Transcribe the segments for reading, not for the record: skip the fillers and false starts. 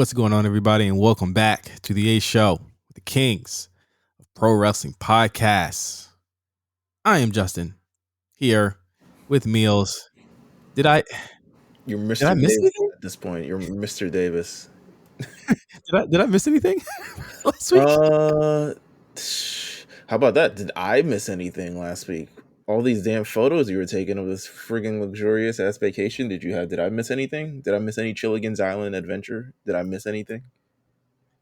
What's going on, everybody, and welcome back to the A Show with the Kings of Pro Wrestling Podcasts. I am Justin, here with Meelz. Did I You're did I Mr. miss Davis anything? at this point. You're Mr. Davis. Did I miss anything last week? Uh, how about that? Did I miss anything last week? All these damn photos you were taking of this friggin' luxurious ass vacation. Did I miss anything? Did I miss any Chilligan's Island adventure? Did I miss anything?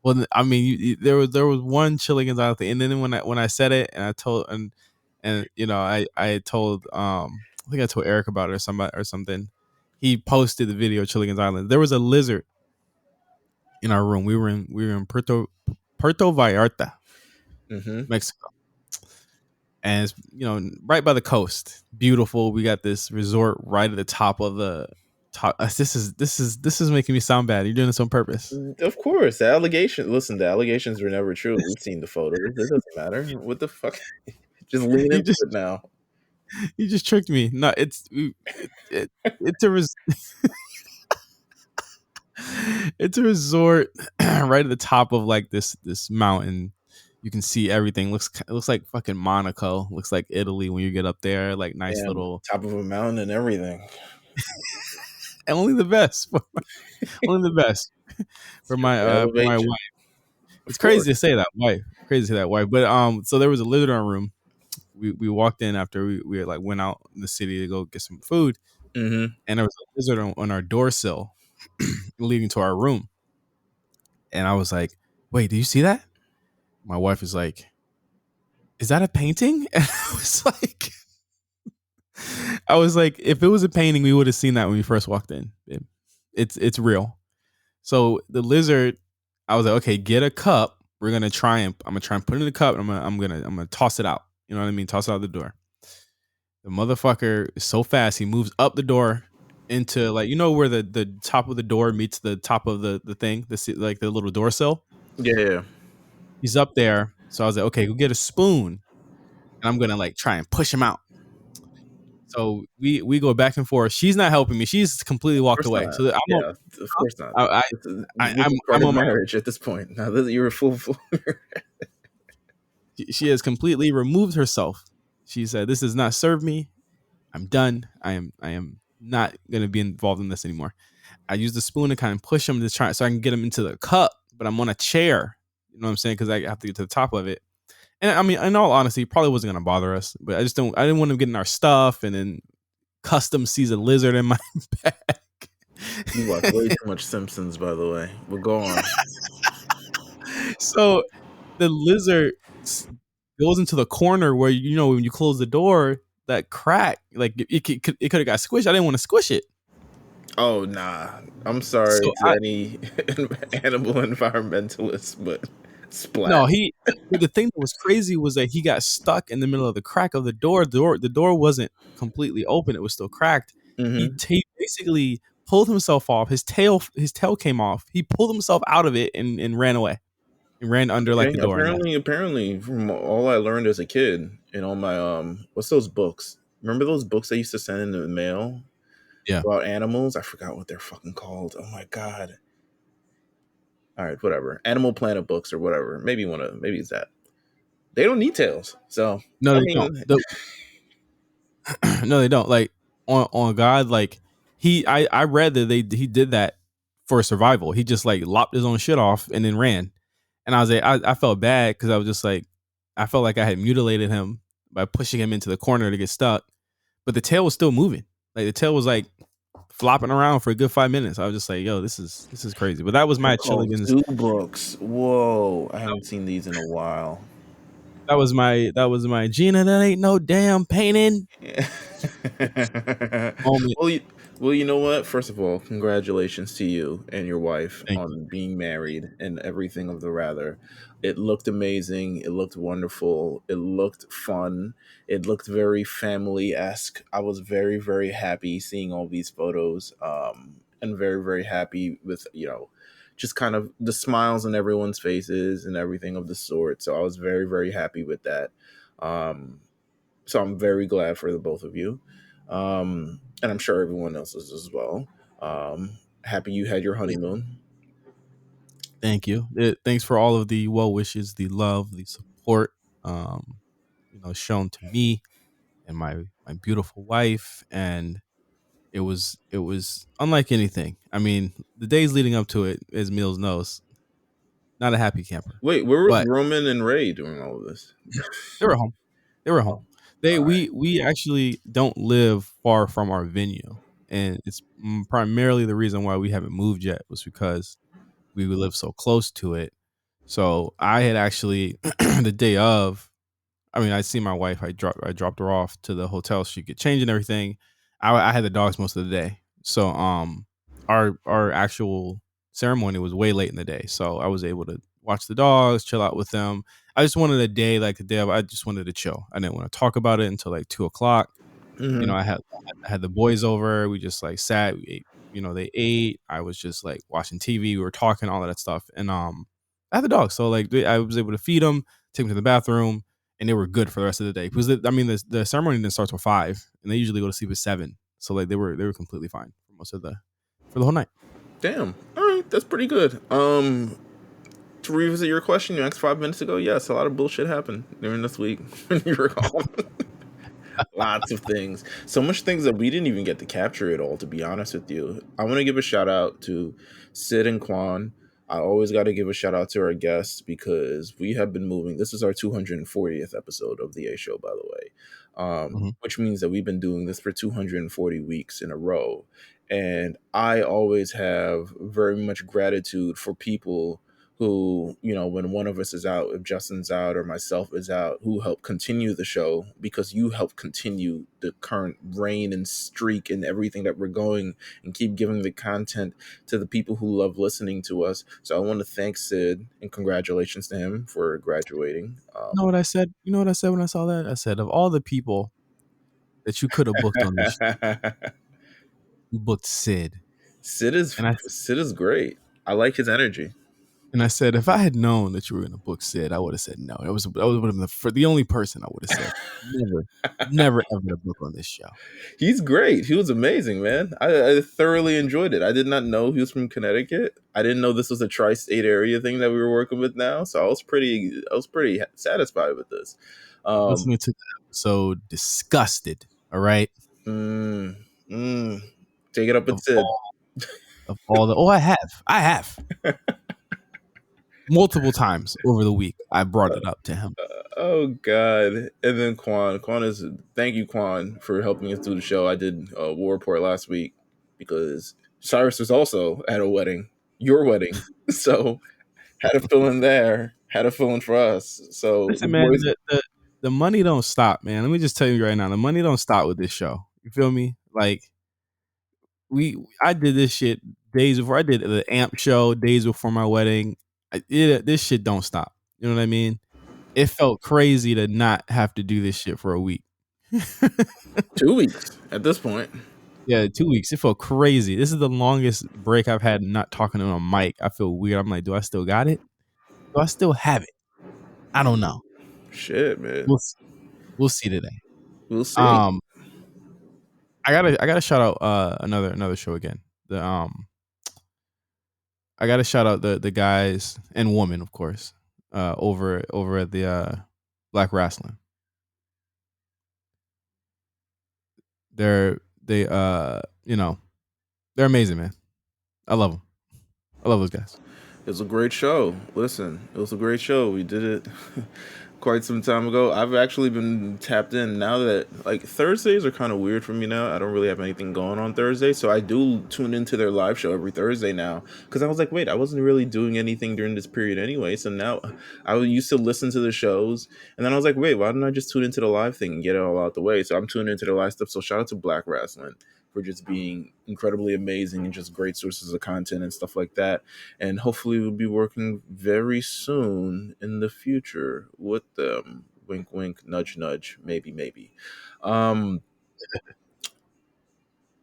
Well, I mean, there was one Chilligan's Island thing, and then when I said it, and I told and I had told I think I told Eric about it or something. He posted the video of Chilligan's Island. There was a lizard in our room. We were in Puerto Vallarta, Mm-hmm. Mexico, and it's right by the coast. Beautiful. We got this resort right at the top of the top. This is making me sound bad. You're doing this on purpose. Of course, the allegation. Listen, the allegations were never true. We've seen the photos. It doesn't matter. What the fuck? Just lean You into just it now. you just tricked me. No, it's a it's a resort right at the top of like this mountain. You can see everything. It looks like fucking Monaco. Looks like Italy when you get up there. Like nice Damn, little. top of a mountain and everything. And only the best. Only the best for my Elevation, wife. of It's course. crazy to say that wife. Crazy to say that wife. But so there was a lizard in our room. We walked in after we like went out in the city to go get some food, Mm-hmm. and there was a lizard on our door sill leading to our room. And I was like, "Wait, do you see that?" My wife is like, "Is that a painting?" And I was like, if it was a painting, we would have seen that when we first walked in. It's real. So the lizard, I was like, okay, get a cup. I'm gonna try and put it in the cup. And I'm gonna toss it out. You know what I mean? Toss it out the door. The motherfucker is so fast. He moves up the door into like where the top of the door meets the top of the thing, like the little door sill. Yeah. He's up there. So I was like, okay, go get a spoon, and I'm gonna like try and push him out. So we go back and forth. She's not helping me. She's completely Of walked course away. not. So Yeah, of course not. I, This is part I'm of on my own. marriage at this point. Now that you're a full. She has completely removed herself. She said, "This does not serve me. I'm done. I am not gonna be involved in this anymore." I use the spoon to kind of push him to try so I can get him into the cup, but I'm on a chair. You know what I'm saying? Because I have to get to the top of it. And I mean, in all honesty, it probably wasn't gonna bother us, but I didn't want him getting our stuff and then custom sees a lizard in my bag. You watch way too much Simpsons, by the way. But go on. So the lizard goes into the corner where when you close the door, that crack, like it could have got squished. I didn't want to squish it. Oh nah. I'm sorry So to any animal environmentalist, but splat. no, but the thing that was crazy was that he got stuck in the middle of the crack of the door. The door wasn't completely open; it was still cracked. He Mm-hmm. basically pulled himself off. His tail came off. He pulled himself out of it and ran away. He ran under like Okay. the door. And Apparently, from all I learned as a kid in all my what's those books? Remember those books I used to send in the mail yeah, about animals? I forgot what they're fucking called. Oh my god. All right, whatever. Animal Planet books or whatever. Maybe it's that. They don't need tails. So no, I they don't. mean, No, they don't. Like on God, like I read that he did that for survival. He just like lopped his own shit off and then ran. And I was like, I felt bad because I was just like, I felt like I had mutilated him by pushing him into the corner to get stuck. But the tail was still moving. Like the tail was like flopping around for a good 5 minutes. I was just like, yo, this is crazy. But that was they're my called Chilligan's. zoo books. Whoa, I haven't seen these in a while. That was my Gina. That ain't no damn painting Yeah. moment. well, you know what? First of all, congratulations to you and your wife Thank you. on being married and everything of the rather. It looked amazing. It looked wonderful. It looked fun. It looked very family esque. I was very, very happy seeing all these photos. And very, very happy with just kind of the smiles on everyone's faces and everything of the sort. So I was very, very happy with that. Um, so I'm very glad for the both of you. And I'm sure everyone else is as well. Happy you had your honeymoon. Thank you. Thanks for all of the well wishes, the love, the support, um, shown to me and my beautiful wife, and it was unlike anything. I mean, the days leading up to it, as Meelz knows, not a happy camper, Wait, where was but Roman and Ray doing all of this? they were home. They were home. Oh, They all right. we actually don't live far from our venue, and it's primarily the reason why we haven't moved yet was because we would live so close to it. So I had actually the day of, I mean, I see my wife. I dropped her off to the hotel so she could change and everything. I had the dogs most of the day, so our actual ceremony was way late in the day, so I was able to watch the dogs, chill out with them. I just wanted a day like the day of. I just wanted to chill. I didn't want to talk about it until like 2 o'clock. Mm-hmm. I had the boys over. We just like sat. We ate. They ate. I was just like watching TV. We were talking all of that stuff, and I had the dogs, so like I was able to feed them, take them to the bathroom, and they were good for the rest of the day. Because the ceremony didn't start till 5, and they usually go to sleep at 7. So like they were completely fine for the whole night. Damn. All right, that's pretty good. To revisit your question you asked 5 minutes ago, yes, a lot of bullshit happened during this week when you were home. Lots of things. So much things that we didn't even get to capture it all, to be honest with you. I want to give a shout out to Sid and Quan. I always got to give a shout out to our guests because we have been moving. This is our 240th episode of the A Show, by the way, Mhm. which means that we've been doing this for 240 weeks in a row. And I always have very much gratitude for people who, when one of us is out, if Justin's out or myself is out, who help continue the show because you help continue the current reign and streak and everything that we're going and keep giving the content to the people who love listening to us. So I want to thank Sid and congratulations to him for graduating. You know what I said? You know what I said when I saw that? I said, of all the people that you could have booked on this, you booked Sid, Sid is and I Sid is great. I like his energy. And I said, if I had known that you were going to book Sid, I would have said no. That would have been the only person I would have said never, never ever to book on this show. He's great. He was amazing, man. I thoroughly enjoyed it. I did not know he was from Connecticut. I didn't know this was a tri-state area thing that we were working with now. So I was pretty satisfied with this. Um, Listening to the episode, disgusted. All right, mm, mm, take it up with of Sid. all of all the I have multiple times over the week. I brought it up to him. Oh God! And then Quan. Thank you, Quan, for helping us do the show. I did a war report last week because Cyrus was also at a wedding, your wedding. So had a fill in there, had a fill in for us. So the Listen, man, boys. the money don't stop, man. Let me just tell you right now, the money don't stop with this show. You feel me? Like I did this shit days before. I did the amp show days before my wedding. This shit don't stop. You know what I mean? It felt crazy to not have to do this shit for a week. 2 weeks at this point. Yeah, 2 weeks. It felt crazy. This is the longest break I've had not talking on a mic. I feel weird. I'm like, do I still got it? Do I still have it? I don't know. Shit, man. We'll see. We'll see today. We'll see. Um, I gotta shout out another show again. I gotta shout out the guys and woman, of course, over at the Black Wrestling. They they're amazing, man. I love them. I love those guys. It was a great show. Listen, it was a great show. We did it quite some time ago. I've actually been tapped in now that like Thursdays are kind of weird for me now. I don't really have anything going on Thursday, so I do tune into their live show every Thursday now because I was like, wait, I wasn't really doing anything during this period anyway. So now I used to listen to the shows, and then I was like, wait, why didn't I just tune into the live thing and get it all out the way? So I'm tuning into the live stuff. So shout out to Black Wrestling for just being incredibly amazing and just great sources of content and stuff like that. And hopefully we'll be working very soon in the future with them. Wink, wink, nudge, nudge, maybe, maybe. Um,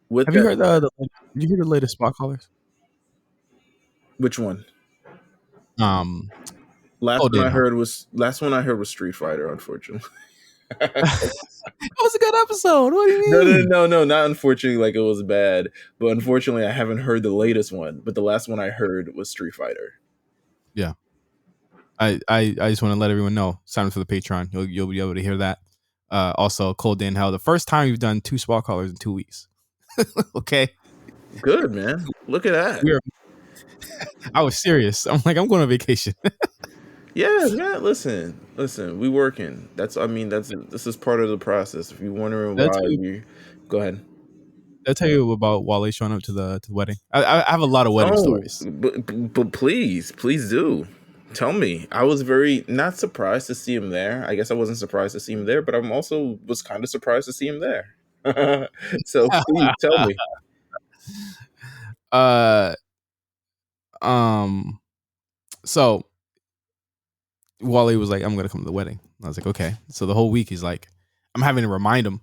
with Have you that, heard did you hear the latest spot callers? which one? Um, Last oh, one I didn't know. heard was Street Fighter. Unfortunately, It was a good episode. What do you no, no, mean? no, no, not unfortunately. Like it was bad, but unfortunately, I haven't heard the latest one. But the last one I heard was Street Fighter. Yeah. I just want to let everyone know. Sign up for the Patreon. You'll be able to hear that. Also, Cold Day in Hell. The first time we've done 2 spot callers in 2 weeks. Okay. Good, man. Look at that. I was serious. I'm like, I'm going on vacation. Yeah, man. Listen. We working. This is part of the process. If you're wondering Did I why tell you, we go ahead. did I tell you about Wale showing up to the wedding? I have a lot of wedding Oh, stories. but please do tell me. I was very not surprised to see him there. I guess I wasn't surprised to see him there, but I'm also was kind of surprised to see him there. So please tell me. uh, um, so Wale was like, I'm gonna come to the wedding. I was like, okay. So the whole week he's like, I'm having to remind him.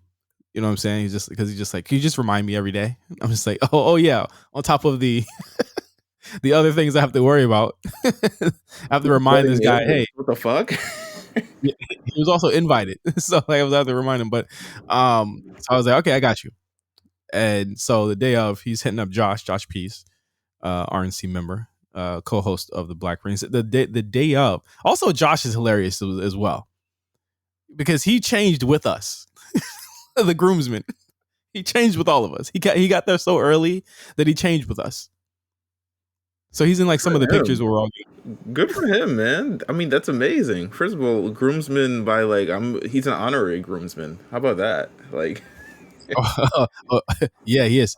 You know what I'm saying? He's just like, can you just remind me every day? I'm just like, oh yeah. On top of the the other things I have to worry about, I have to remind this guy, hey, What the fuck? he was also invited, so like, I was have to remind him. But so I was like, okay, I got you. And so the day of, he's hitting up Josh Peace, RNC member, co-host of the Black Rings. The day of, also Josh is hilarious as well because he changed with us, the groomsmen. He changed with all of us. He got there so early that he changed with us. So he's in like some of the pictures where we're all good for him, man. I mean, that's amazing. First of all, groomsman by like he's an honorary groomsman. How about that? Like yeah, he is.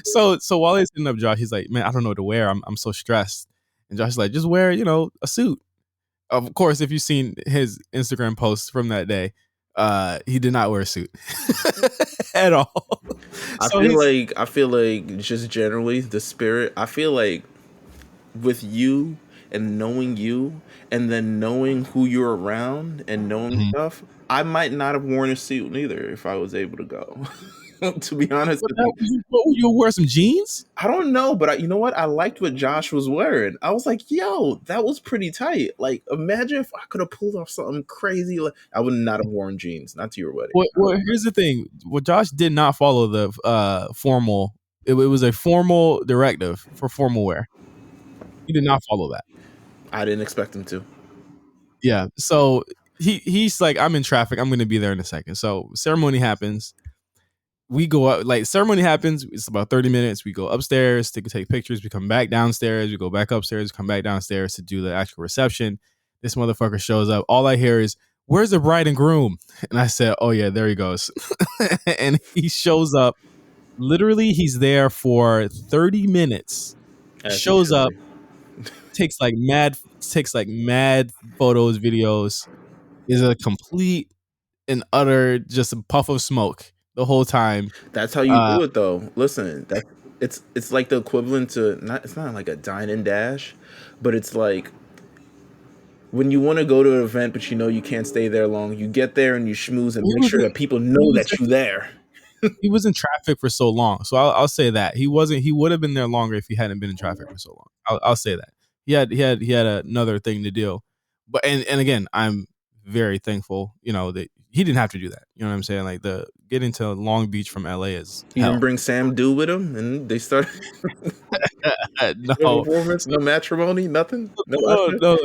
So while he's hitting up Josh, he's like, man, I don't know what to wear. I'm so stressed. And Josh's like, just wear, a suit. Of course, if you've seen his Instagram posts from that day, he did not wear a suit at all. I feel like just generally the spirit. I feel like with you and knowing you, and then knowing who you're around and knowing stuff, I might not have worn a suit neither if I was able to go. To be honest, you wear some jeans? I don't know, but you know what? I liked what Josh was wearing. I was like, yo, that was pretty tight. Like, imagine if I could have pulled off something crazy. Like, I would not have worn jeans, not to your wedding. Well, here's the thing. Well, Josh did not follow the formal. It was a formal directive for formal wear. He did not follow that. I didn't expect him to. Yeah. So he's like, I'm in traffic. I'm going to be there in a second. So ceremony happens. We go up, like ceremony happens. It's about 30 minutes. We go upstairs to take pictures. We come back downstairs. We go back upstairs, come back downstairs to do the actual reception. This motherfucker shows up. All I hear is, where's the bride and groom? And I said, oh yeah, there he goes. And he shows up. Literally, he's there for 30 minutes. Shows up, takes like mad photos, videos. Is a complete and utter just a puff of smoke the whole time. That's how you do it, though. Listen, it's like the equivalent to it's not like a dine and dash, but it's like when you want to go to an event, but you know you can't stay there long. You get there and you schmooze and make sure that people know that you're there. He was in traffic for so long, so I'll say that he wasn't. He would have been there longer if he hadn't been in traffic for so long. I'll say that he had another thing to do, but and again, I'm very thankful, that he didn't have to do that. You know what I'm saying? Like the getting to Long Beach from LA is he didn't bring Sam Dew with him, and they started no performance, no matrimony, nothing. No.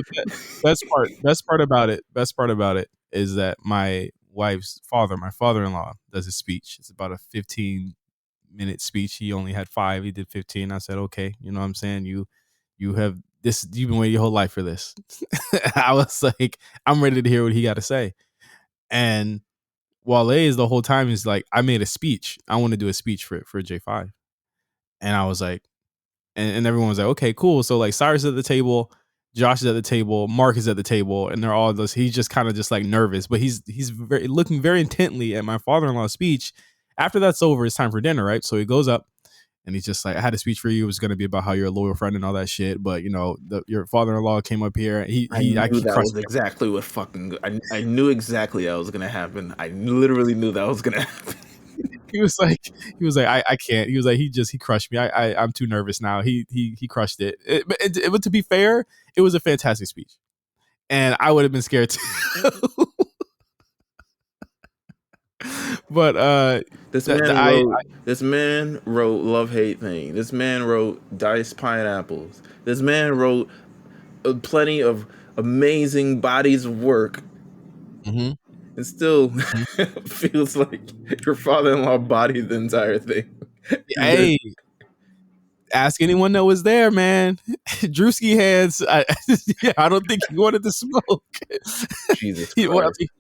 Best part about it is that my wife's father, my father-in-law, does a speech. It's about a 15-minute speech. He only had 5. He did 15. I said, okay, you know what I'm saying? You have this. You've been waiting your whole life for this. I was like, I'm ready to hear what he got to say. And Wale is the whole time is like, I made a speech. I want to do a speech for J5. And I was like, and everyone was like, okay, cool. So like Cyrus is at the table, Josh is at the table, Mark is at the table, and they're all this. He's just kind of just like nervous, but he's looking very intently at my father-in-law's speech. After that's over, it's time for dinner, right? So he goes up and he's just like, I had a speech for you. It was going to be about how you're a loyal friend and all that shit. But your father-in-law came up here. I knew that was exactly what fucking. I knew exactly that was going to happen. I literally knew that was going to happen. He was like, I can't. He was like, he crushed me. I'm too nervous now. He crushed it. But to be fair, it was a fantastic speech, and I would have been scared too. But This the, the man I wrote. This man wrote love hate thing. This man wrote diced pineapples. This man wrote plenty of amazing bodies of work, Mhm, and still mhm. feels like your father-in-law bodied the entire thing. Hey, ask anyone that was there, man. Drewski hands. Yeah, I don't think he wanted to smoke. Jesus he, well, Christ.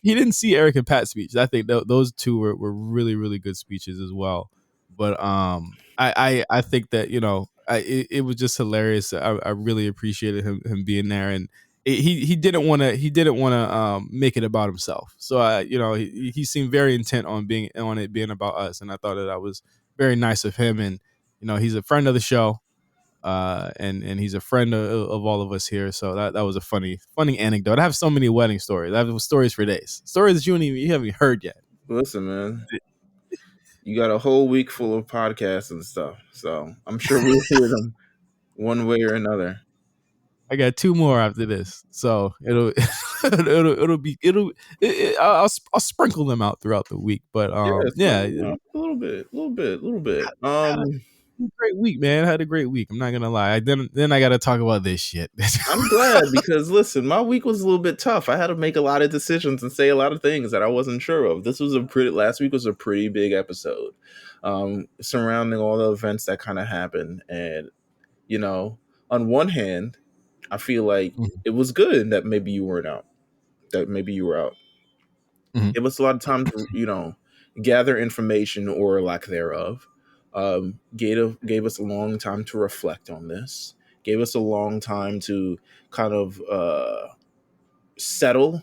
he didn't see Eric and Pat's speech. I think those two were really really good speeches as well. But I think that it was just hilarious. I really appreciated him being there, and he didn't want to make it about himself. So he seemed very intent on it being about us, and I thought that was very nice of him. And he's a friend of the show, and he's a friend of all of us here. So that was a funny anecdote. I have so many wedding stories. I have stories for days. Stories that you haven't heard yet. Listen, man, you got a whole week full of podcasts and stuff, so I'm sure we'll hear them one way or another. I got two more after this, so it'll be I'll sprinkle them out throughout the week. But Yeah, yeah, a little bit, a little bit, a little bit. had a great week, man. I had a great week. I'm not gonna lie. Then I got to talk about this shit. I'm glad because listen, my week was a little bit tough. I had to make a lot of decisions and say a lot of things that I wasn't sure of. Last week was a pretty big episode, surrounding all the events that kind of happened. And you know, on one hand, I feel like Mhm, it was good that maybe you weren't out. That maybe you were out. mhm, Give us a lot of time to gather information or lack thereof. Gave us a long time to reflect on this. Gave us a long time to kind of settle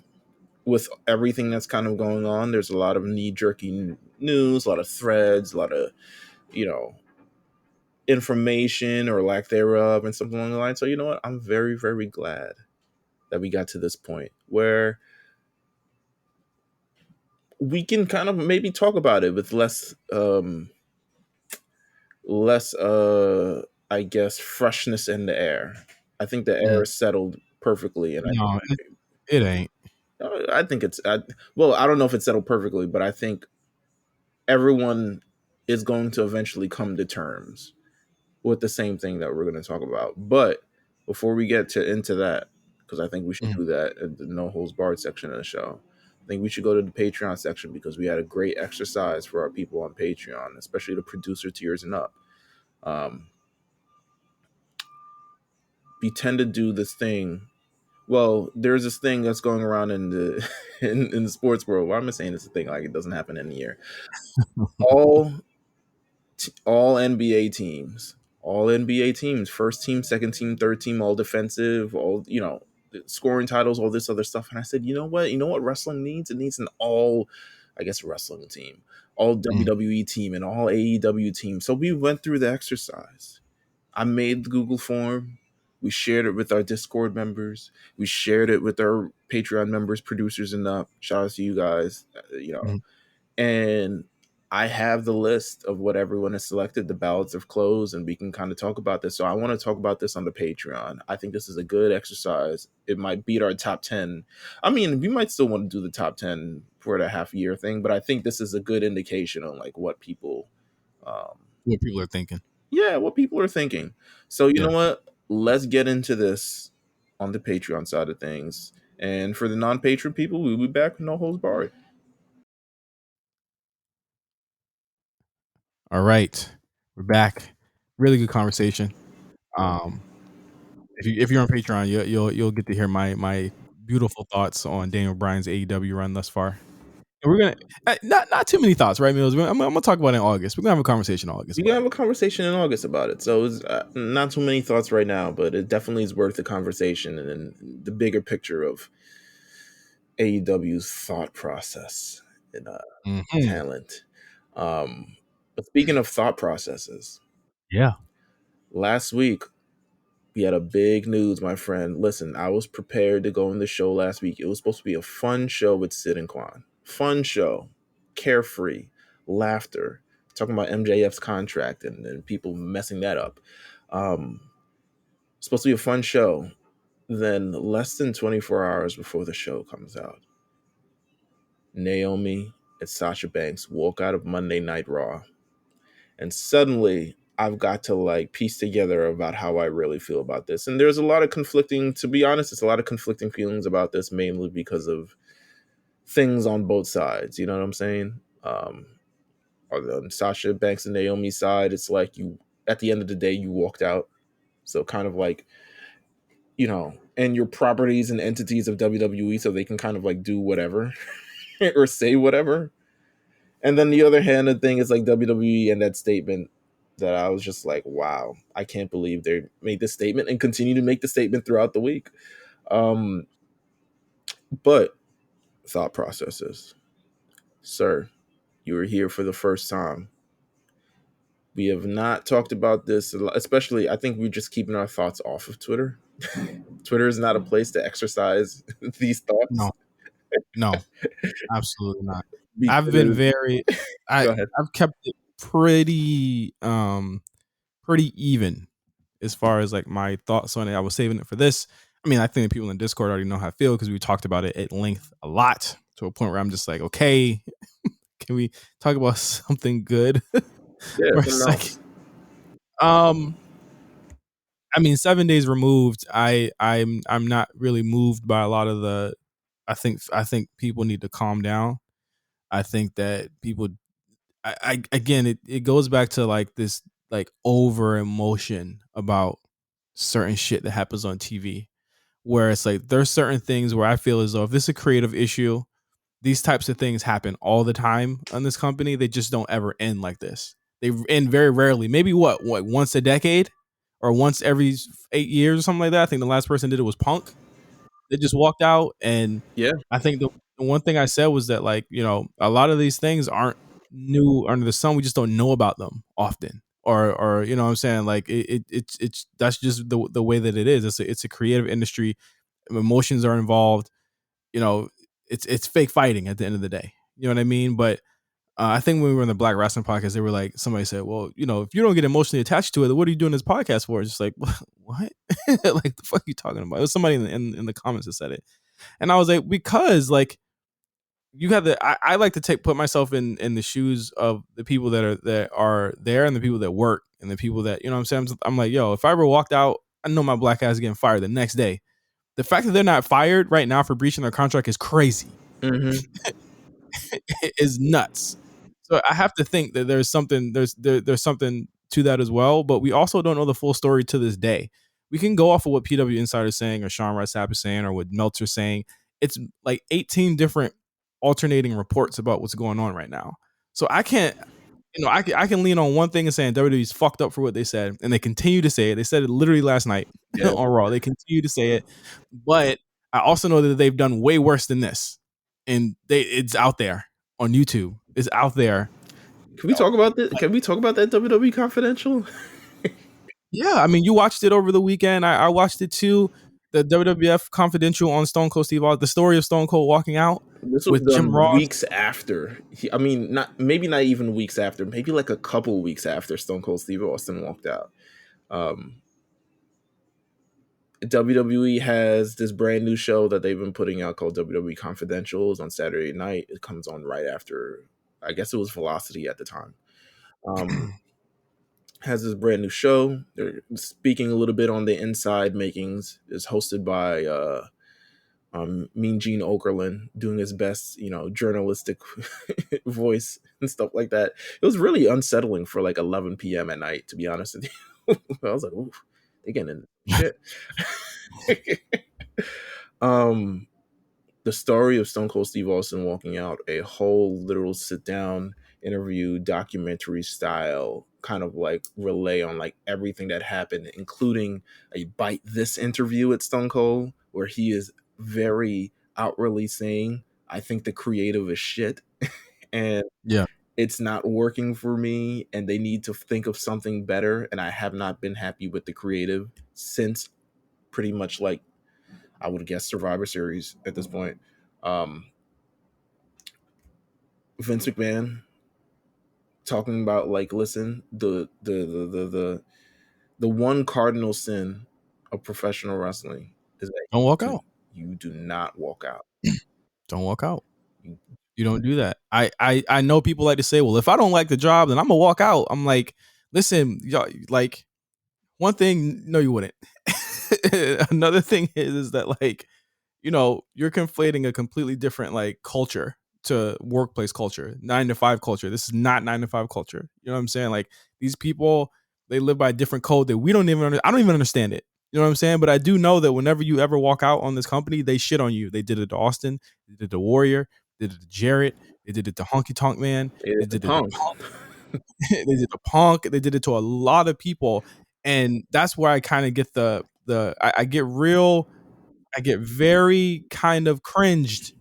with everything that's kind of going on. There's a lot of knee jerky news, a lot of threads, a lot of you know information or lack thereof, and something along the line. So you know what? I'm very very glad that we got to this point where we can kind of maybe talk about it with less I guess freshness in the air. I think the air mhm. is settled perfectly, and No, it ain't. I think well, I don't know if it's settled perfectly, but I think everyone is going to eventually come to terms with the same thing that we're going to talk about. But before we get to into that, because I think we should Mhm. do that at the No Holds Barred section of the show. I think we should go to the Patreon section because we had a great exercise for our people on Patreon, especially the producer tiers and up. Um, we tend to do this thing. Well, there's this thing that's going around in the in the sports world. Why am I saying it's a thing like it doesn't happen in a year? All all NBA teams, all NBA teams, first team, second team, third team, all defensive, all scoring titles, all this other stuff. And I said, you know what? You know what wrestling needs? It needs an all, I guess, wrestling team, all Mhm. WWE team, and all AEW team. So we went through the exercise. I made the Google form. We shared it with our Discord members. We shared it with our Patreon members, producers, and shout out to you guys. Mhm. And I have the list of what everyone has selected. The ballots have closed, and we can kind of talk about this. So I want to talk about this on the Patreon. I think this is a good exercise. It might beat our top 10. I mean, we might still want to do the top 10 for the half year thing, but I think this is a good indication on like what people, um, What people are thinking. yeah, what people are thinking. So you know Yeah. what? Let's get into this on the Patreon side of things. And for the non-patron people, we'll be back with No Holds Barred. All right, we're back. Really good conversation. Um, if you're on Patreon, you'll get to hear my beautiful thoughts on Daniel Bryan's AEW run thus far. And we're gonna not too many thoughts, right, Meelz? I'm gonna talk about it in August. We're gonna have a conversation in August We can about have it. a conversation in August about it. So it's not too many thoughts right now, but it definitely is worth the conversation and then the bigger picture of AEW's thought process and Mhm. talent. But speaking of thought processes, Yeah. last week we had a big news, my friend. Listen, I was prepared to go on the show last week. It was supposed to be a fun show with Sid and Quan. Fun show, carefree, laughter, talking about MJF's contract and people messing that up. Um, Supposed to be a fun show. Then less than 24 hours before the show comes out, Naomi and Sasha Banks walk out of Monday Night Raw, and suddenly I've got to like piece together about how I really feel about this. And there's a lot of conflicting, to be honest, it's a lot of conflicting feelings about this, mainly because of things on both sides. You know what I'm saying? On the Sasha Banks and Naomi side, it's like you, at the end of the day, you walked out. So kind of like, and your properties and entities of WWE, so they can kind of like do whatever or say whatever. And then the other hand, the thing is like WWE and that statement that I was just like, wow, I can't believe they made this statement and continue to make the statement throughout the week. Um, but thought processes, sir, you were here for the first time. We have not talked about this, especially. I think we're just keeping our thoughts off of Twitter. Twitter is not a place to exercise these thoughts. No, absolutely not. I've been Because very, go ahead. I've kept it pretty even as far as like my thoughts on it. I was saving it for this. I mean, I think the people in Discord already know how I feel because we talked about it at length a lot, to a point where I'm just like, okay, can we talk about something good Yeah, for a something second? else. I mean, 7 days removed, I'm not really moved by a lot of the. I think people need to calm down. I think that people, I again, it goes back to like this like over emotion about certain shit that happens on TV, where it's like there's certain things where I feel as though if this is a creative issue, these types of things happen all the time on this company. They just don't ever end like this. They end very rarely. Maybe what once a decade or once every 8 years or something like that. I think the last person did it was Punk. They just walked out, and Yeah, I think the one thing I said was that like a lot of these things aren't new under the sun. We just don't know about them often, or you know what I'm saying, like it's that's just the way that it is. It's a creative industry. Emotions are involved. You know, it's fake fighting at the end of the day. You know what I mean? But I think when we were in the Black Wrestling podcast, they were like, somebody said, well, if you don't get emotionally attached to it, what are you doing this podcast for? It's just like, what? Like, the fuck are you talking about? It was somebody in the comments that said it. And I was like, because like you have I like to put myself in the shoes of the people that are there and the people that work and the people that, what I'm saying? I'm like, yo, if I ever walked out, I know my black ass is getting fired the next day. The fact that they're not fired right now for breaching their contract is crazy. mm-hmm. Is nuts. So I have to think that there's something there's something to that as well, but we also don't know the full story to this day. We can go off of what PW Insider is saying or Sean Rice Sapp is saying or what Meltzer's saying. It's like 18 different alternating reports about what's going on right now. So I can't, I can lean on one thing and saying WWE's fucked up for what they said, and they continue to say it. They said it literally last night Yeah. on Raw. They continue to say it, but I also know that they've done way worse than this, and it's out there on YouTube. It's out there. Can we talk about this? Can we talk about that WWE Confidential? Yeah, I mean, you watched it over the weekend. I watched it too. The WWF Confidential on Stone Cold Steve Austin, the story of Stone Cold walking out This was with Jim done Ross. weeks after. I mean, not even weeks after. Maybe like a couple weeks after Stone Cold Steve Austin walked out. WWE has this brand new show that they've been putting out called WWE Confidentials on Saturday night. It comes on right after, I guess it was Velocity at the time. Has this brand new show. They're speaking a little bit on the inside makings. It's hosted by Mean Gene Okerlund, doing his best, journalistic voice and stuff like that. It was really unsettling for like 11 p.m. at night, to be honest with you. I was like, ooh, they're getting in shit. The story of Stone Cold Steve Austin walking out, a whole literal sit down interview, documentary style, kind of like relay on like everything that happened, including a bite this interview at Stone Cold, where he is very outwardly saying, I think the creative is shit and Yeah, it's not working for me and they need to think of something better. And I have not been happy with the creative since pretty much like, I would guess, Survivor Series at this point. Vince McMahon talking about like, listen, the one cardinal sin of professional wrestling is that don't walk out. you do not walk out. Don't walk out. You, You don't do that. I know people like to say, well, if I don't like the job, then I'm gonna walk out. I'm like, listen, y'all, like one thing, no, you wouldn't. Another thing is that like, you're conflating a completely different like culture to workplace culture, 9 to 5 culture. This is not 9 to 5 culture. You know what I'm saying? Like these people, they live by a different code that we don't even. I don't even understand it. You know what I'm saying? But I do know that whenever you ever walk out on this company, they shit on you. They did it to Austin. They did it to Warrior. They did it to Jarrett. They did it to Honky Tonk Man. It They is the did it to punk. they did it to Punk. They did it to a lot of people, and that's where I kind of get I get real. I get very kind of cringed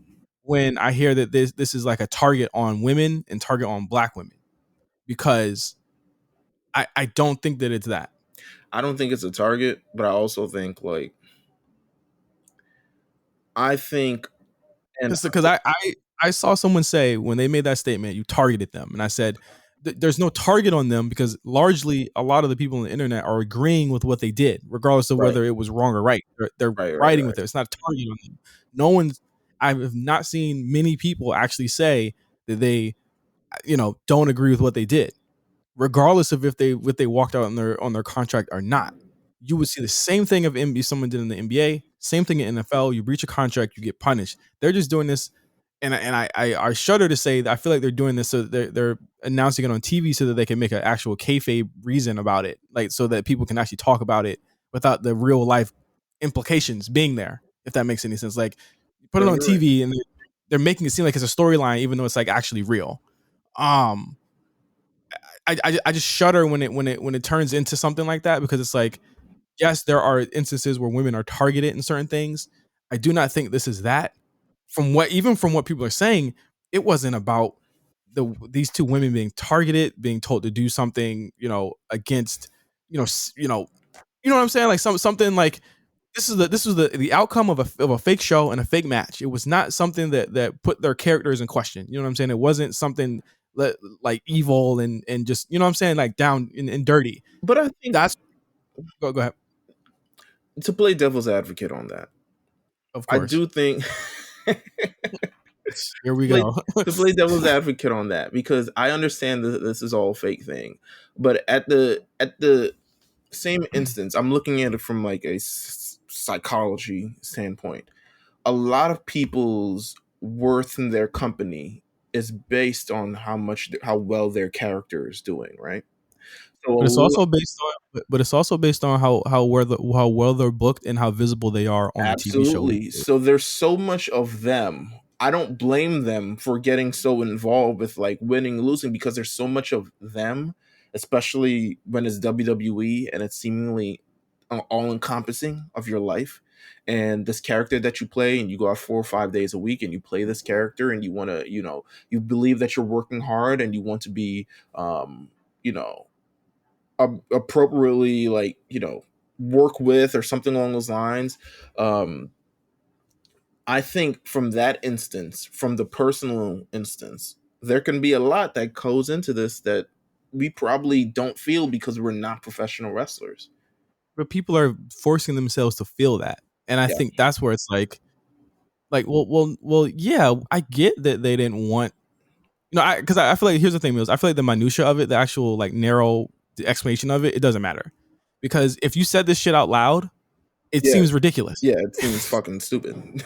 when I hear that this is like a target on women and target on black women, because I don't think that it's that. I don't think it's a target, but I also think like I think and Because I saw someone say when they made that statement, you targeted them, and I said there's no target on them because largely a lot of the people on the internet are agreeing with what they did, regardless of right, whether it was wrong or right. They're right, right, writing right. with it. It's not a target on them. No one's. I have not seen many people actually say that they, don't agree with what they did, regardless of if they walked out on their contract or not. You would see the same thing if someone did in the NBA, same thing in NFL. You breach a contract, you get punished. They're just doing this, and I shudder to say that I feel like they're doing this so that they're announcing it on TV so that they can make an actual kayfabe reason about it, like so that people can actually talk about it without the real life implications being there. If that makes any sense, like you put No, it on you're right. TV and they're making it seem like it's a storyline, even though it's like actually real. Um, I just shudder when it turns into something like that, because it's like, yes, there are instances where women are targeted in certain things. I do not think this is that. From what people are saying, it wasn't about these two women being targeted, being told to do something, against, you know what I'm saying, like something like this was the outcome of a fake show and a fake match. It was not something that put their characters in question. You know what I'm saying? It wasn't something like evil and just, you know what I'm saying, like down and dirty. But I think That's go ahead. to play devil's advocate on that, Of I course. do think Here we play, go. to play devil's advocate on that, because I understand that this is all a fake thing, but at the same instance, I'm looking at it from like a psychology standpoint. A lot of people's worth in their company is based on how well their character is doing, right? So But it's also based on how well they're booked and how visible they are on the TV show week. absolutely. So there's so much of them. I don't blame them for getting so involved with like winning, losing, because there's so much of them, especially when it's WWE and it's seemingly all encompassing of your life. And this character that you play, and you go out 4 or 5 days a week and you play this character, and you want to, you believe that you're working hard and you want to be, you know, appropriately, like, work with or something along those lines. um I think from that instance, from the personal instance, there can be a lot that goes into this that we probably don't feel because we're not professional wrestlers. But people are forcing themselves to feel that. And I Yeah. think that's where it's like, well, yeah, I get that they didn't want, because I feel like here's the thing, Mills. I feel like the minutia of it, the actual like narrow explanation of it, it doesn't matter, because if you said this shit out loud, it Yeah. seems ridiculous. Yeah. It seems fucking stupid.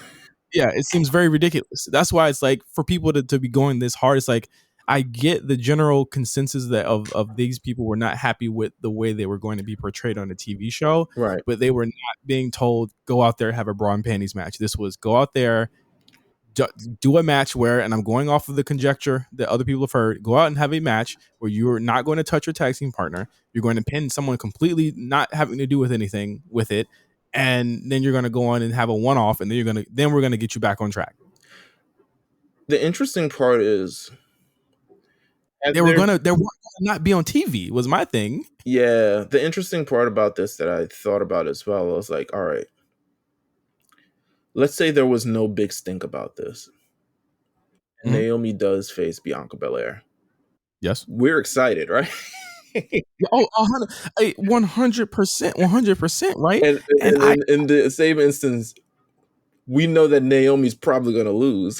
Yeah, it seems very ridiculous. That's why it's like, for people to be going this hard, it's like, I get the general consensus that of these people were not happy with the way they were going to be portrayed on the TV show, Right. but they were not being told go out there, have a bra and panties match. This was go out there, do a match where, and I'm going off of the conjecture that other people have heard, go out and have a match where you're not going to touch your tag team partner. You're going to pin someone completely not having to do with anything with it. And then you're going to go on and have a one off, and then we're going to get you back on track. The interesting part is, They were going to not be on TV was my thing. yeah, the interesting part about this that I thought about as well, I was like, all right, let's say there was no big stink about this, and Mhm. Naomi does face Bianca Belair. Yes. We're excited, right? Oh, 100%, 100%, right? And And I in the same instance, we know that Naomi's probably going to lose.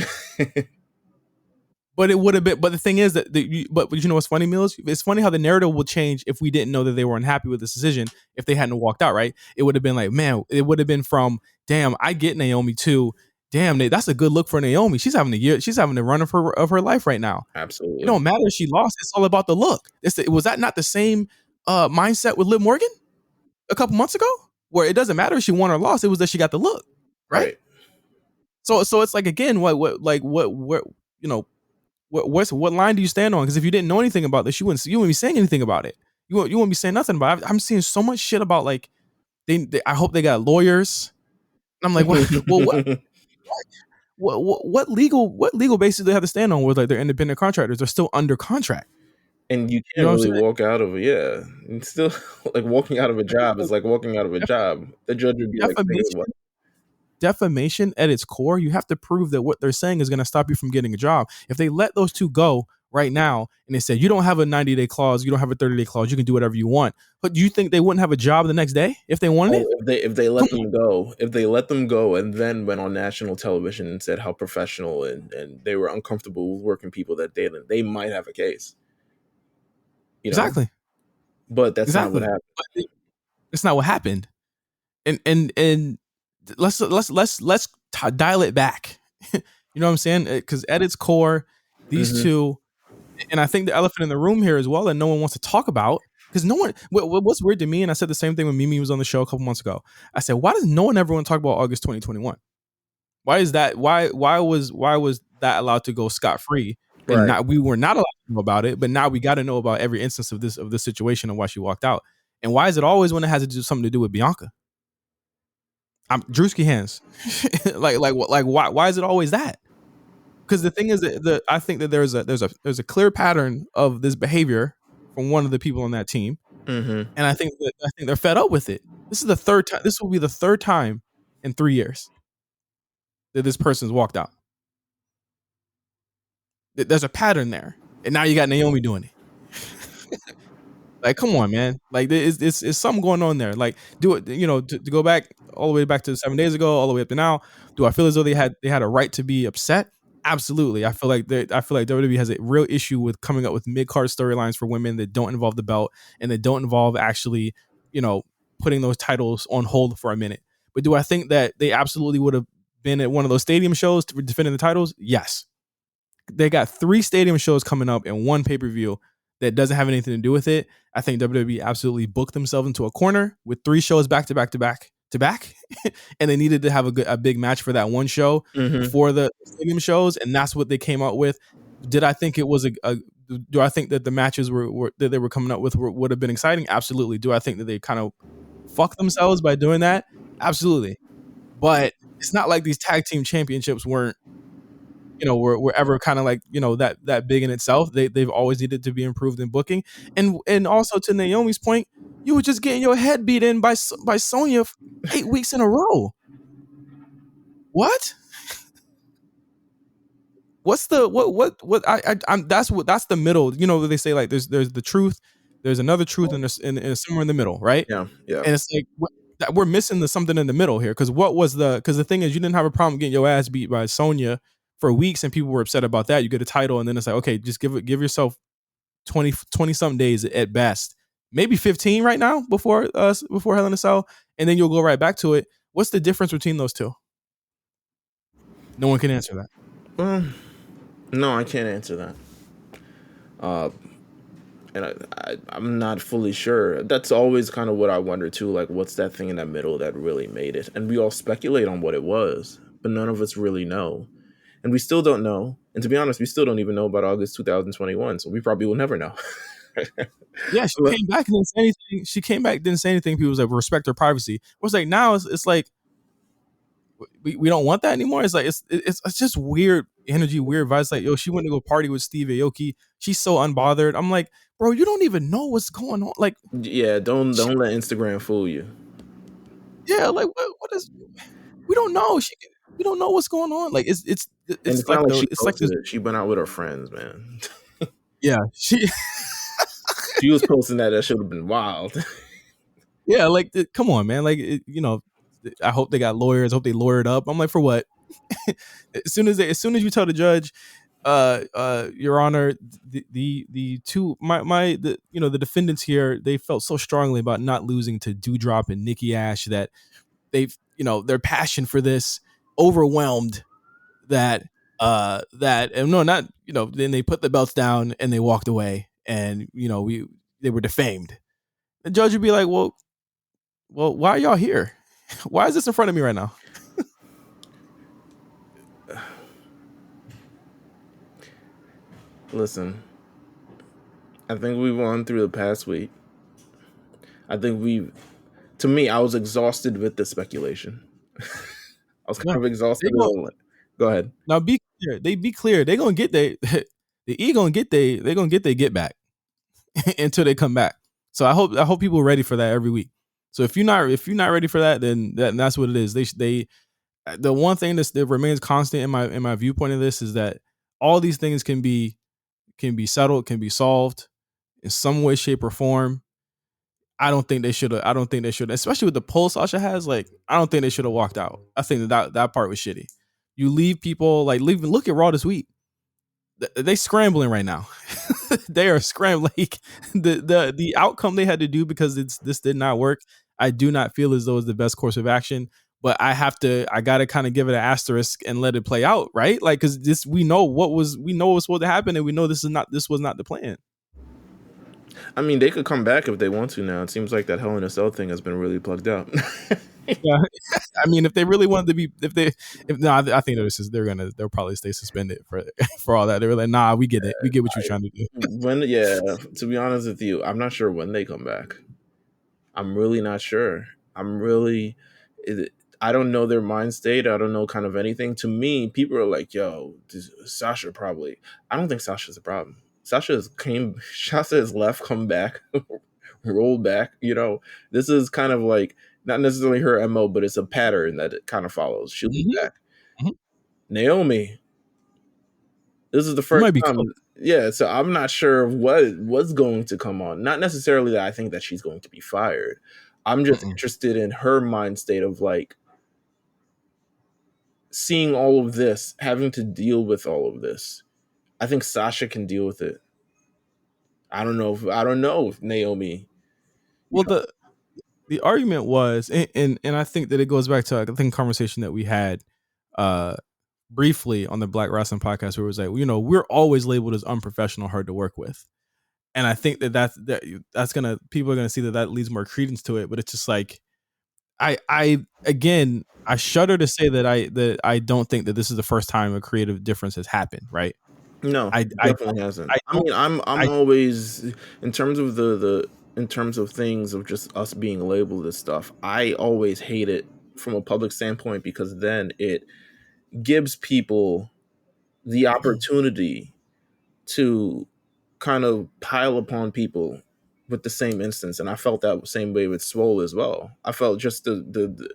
But it would have been. But the thing is that. But you know what's funny, Meelz? It's funny how the narrative will change if we didn't know that they were unhappy with this decision. If they hadn't walked out, right? It would have been like, man. It would have been from, damn, I get Naomi too. Damn, that's a good look for Naomi. She's having a year. She's having the run of her life right now. Absolutely. It don't matter if she lost. It's all about the look. Was that not the same mindset with Liv Morgan a couple months ago, where it doesn't matter if she won or lost? It was that she got the look, right? So it's like, again, what you know. What line do you stand on? Because if you didn't know anything about this, you wouldn't be saying anything about it. You wouldn't be saying nothing about it. I'm seeing so much shit about, like, they I hope they got lawyers. And I'm like, what legal basis do they have to stand on with, like, they're independent contractors? They're still under contract. And you can't really walk out of it. Yeah. And still, like, walking out of a job is like walking out of a job. The judge would be like, defamation at its core, you have to prove that what they're saying is going to stop you from getting a job. If they let those two go right now and they said, you don't have a 90-day clause, you don't have a 30-day clause, you can do whatever you want, but do you think they wouldn't have a job the next day if they wanted it? If they let them go and then went on national television and said how professional and they were uncomfortable with working people that they might have a case. You know? Exactly. But that's not what happened. It's not what happened. And let's dial it back. You know what I'm saying? Because at its core, these two, and I think the elephant in the room here as well that no one wants to talk about, because no one. What's weird to me, and I said the same thing when Mimi was on the show a couple months ago. I said, why does no one ever want to talk about August 2021? Why is that? Why was that allowed to go scot free? And we were not allowed to know about it, but now we got to know about every instance of this situation and why she walked out. And why is it always when it has to do something to do with Bianca? I'm Drewski hands. like why is it always that? Because the thing is that I think that there's a clear pattern of this behavior from one of the people on that team, and I think they're fed up with it. This is the third time. This will be the third time in 3 years that this person's walked out. There's a pattern there, and now you got Naomi doing it. Like, come on, man. Like, it's something going on there. Like, do it, to go back all the way back to 7 days ago, all the way up to now. Do I feel as though they had a right to be upset? Absolutely. I feel like WWE has a real issue with coming up with mid-card storylines for women that don't involve the belt and that don't involve actually, putting those titles on hold for a minute. But do I think that they absolutely would have been at one of those stadium shows to defending the titles? Yes. They got 3 stadium shows coming up and 1 pay-per-view that doesn't have anything to do with it. I think WWE absolutely booked themselves into a corner with 3 shows back to back, and they needed to have a big match for that one show for the stadium shows, and that's what they came out with. Did I think it was do I think that the matches that they were coming up with would have been exciting? Absolutely. Do I think that they kind of fucked themselves by doing that? Absolutely. But it's not like these tag team championships weren't, were ever kind of like, that big in itself. They've always needed to be improved in booking. And also, to Naomi's point, you were just getting your head beat in by Sonya 8 weeks in a row. What? What's the what I'm that's the middle. They say, like, there's the truth, there's another truth, and there's somewhere in the middle, right? Yeah. And it's like we're missing something in the middle here, because the thing is, you didn't have a problem getting your ass beat by Sonya for weeks, and people were upset about that. You get a title, and then it's like, okay, just give yourself 20 something days at best, maybe 15 right now before Hell in a Cell, and then you'll go right back to it. What's the difference between those two? No one can answer that. No, I can't answer that. And I'm not fully sure. That's always kind of what I wonder too. Like, what's that thing in that middle that really made it? And we all speculate on what it was, but none of us really know. And we still don't know. And to be honest, we still don't even know about August 2021. So we probably will never know. Yeah, she came back and didn't say anything. She came back, didn't say anything. People was like, respect her privacy. It was like, now it's like, we don't want that anymore. It's like, it's just weird energy, weird vibes. Like, yo, she went to go party with Steve Aoki. She's so unbothered. I'm like, bro, you don't even know what's going on. Like, yeah, don't let Instagram fool you. Yeah, like, what is? We don't know. We don't know what's going on. Like, it's like she went out with her friends, man. Yeah, she was posting that should have been wild. Yeah, like, come on, man. Like, I hope they got lawyers. I hope they lawyered up. I'm like, for what? As soon as you tell the judge, Your Honor, the two the defendants here, they felt so strongly about not losing to Dewdrop and Nikki Ash that they've their passion for this overwhelmed that and no, not then they put the belts down and they walked away, and they were defamed. The judge would be like, well, why are y'all here? Why is this in front of me right now? Listen, I think we've gone through the past week. I think to me, I was exhausted with the speculation. I was kind of exhausted. Go ahead. Now be clear. Be clear. They gonna get the E gonna get they gonna get their get back until they come back. So I hope people are ready for that every week. So if you're not ready for that, then that's what it is. They the one thing that remains constant in my viewpoint of this is that all these things can be settled, can be solved in some way, shape, or form. I don't think they should have, especially with the pull Sasha has. Like, I don't think they should have walked out. I think that part was shitty. You leave people look at Raw this week. They scrambling right now. They are scrambling. Like, the outcome they had to do because this did not work. I do not feel as though it's the best course of action. But I gotta kind of give it an asterisk and let it play out, right? Like, because we know what was supposed to happen, and we know this was not the plan. I mean, they could come back if they want to now. It seems like that Hell in a Cell thing has been really plugged out. Yeah. I mean, if they really wanted to be, I think they'll probably stay suspended for all that. They were like, nah, we get it. We get what you're trying to do. To be honest with you, I'm not sure when they come back. I'm really not sure. I don't know their mind state. I don't know kind of anything. To me, people are like, yo, Sasha probably. I don't think Sasha's a problem. Sasha has left, come back, rolled back. This is kind of like not necessarily her MO, but it's a pattern that it kind of follows. She'll be back. Mm-hmm. Naomi, this is the first time. Yeah, so I'm not sure what's going to come on. Not necessarily that I think that she's going to be fired. I'm just interested in her mind state of like seeing all of this, having to deal with all of this. I think Sasha can deal with it. I don't know if Naomi. Well, the argument was, and I think that it goes back to a conversation that we had briefly on the Black Wrestling Podcast, where it was like, we're always labeled as unprofessional, hard to work with, and I think that's people are gonna see that leads more credence to it. But it's just like, I shudder to say that I don't think that this is the first time a creative difference has happened, right? No, definitely hasn't. I'm always, in terms of in terms of things of just us being labeled as stuff, I always hate it from a public standpoint, because then it gives people the opportunity to kind of pile upon people with the same instance. And I felt that same way with Swole as well. I felt just the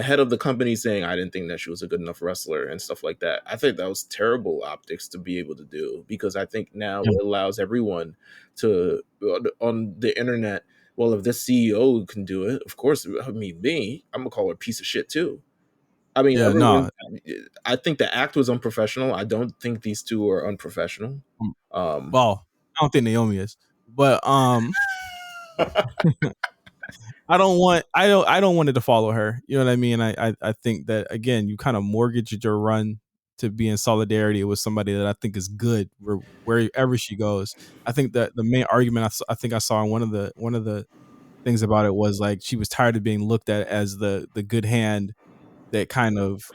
head of the company saying I didn't think that she was a good enough wrestler and stuff like that. I think that was terrible optics to be able to do, because I think now it allows everyone to, on the internet, well, if this CEO can do it, of course, I'm gonna call her a piece of shit too. I mean, I think the act was unprofessional. I don't think these two are unprofessional. Well, I don't think Naomi is, but I don't want it to follow her. You know what I mean? I think that, again, you kind of mortgaged your run to be in solidarity with somebody that I think is good wherever she goes. I think that the main argument I think I saw in one of the things about it was like she was tired of being looked at as the good hand that kind of,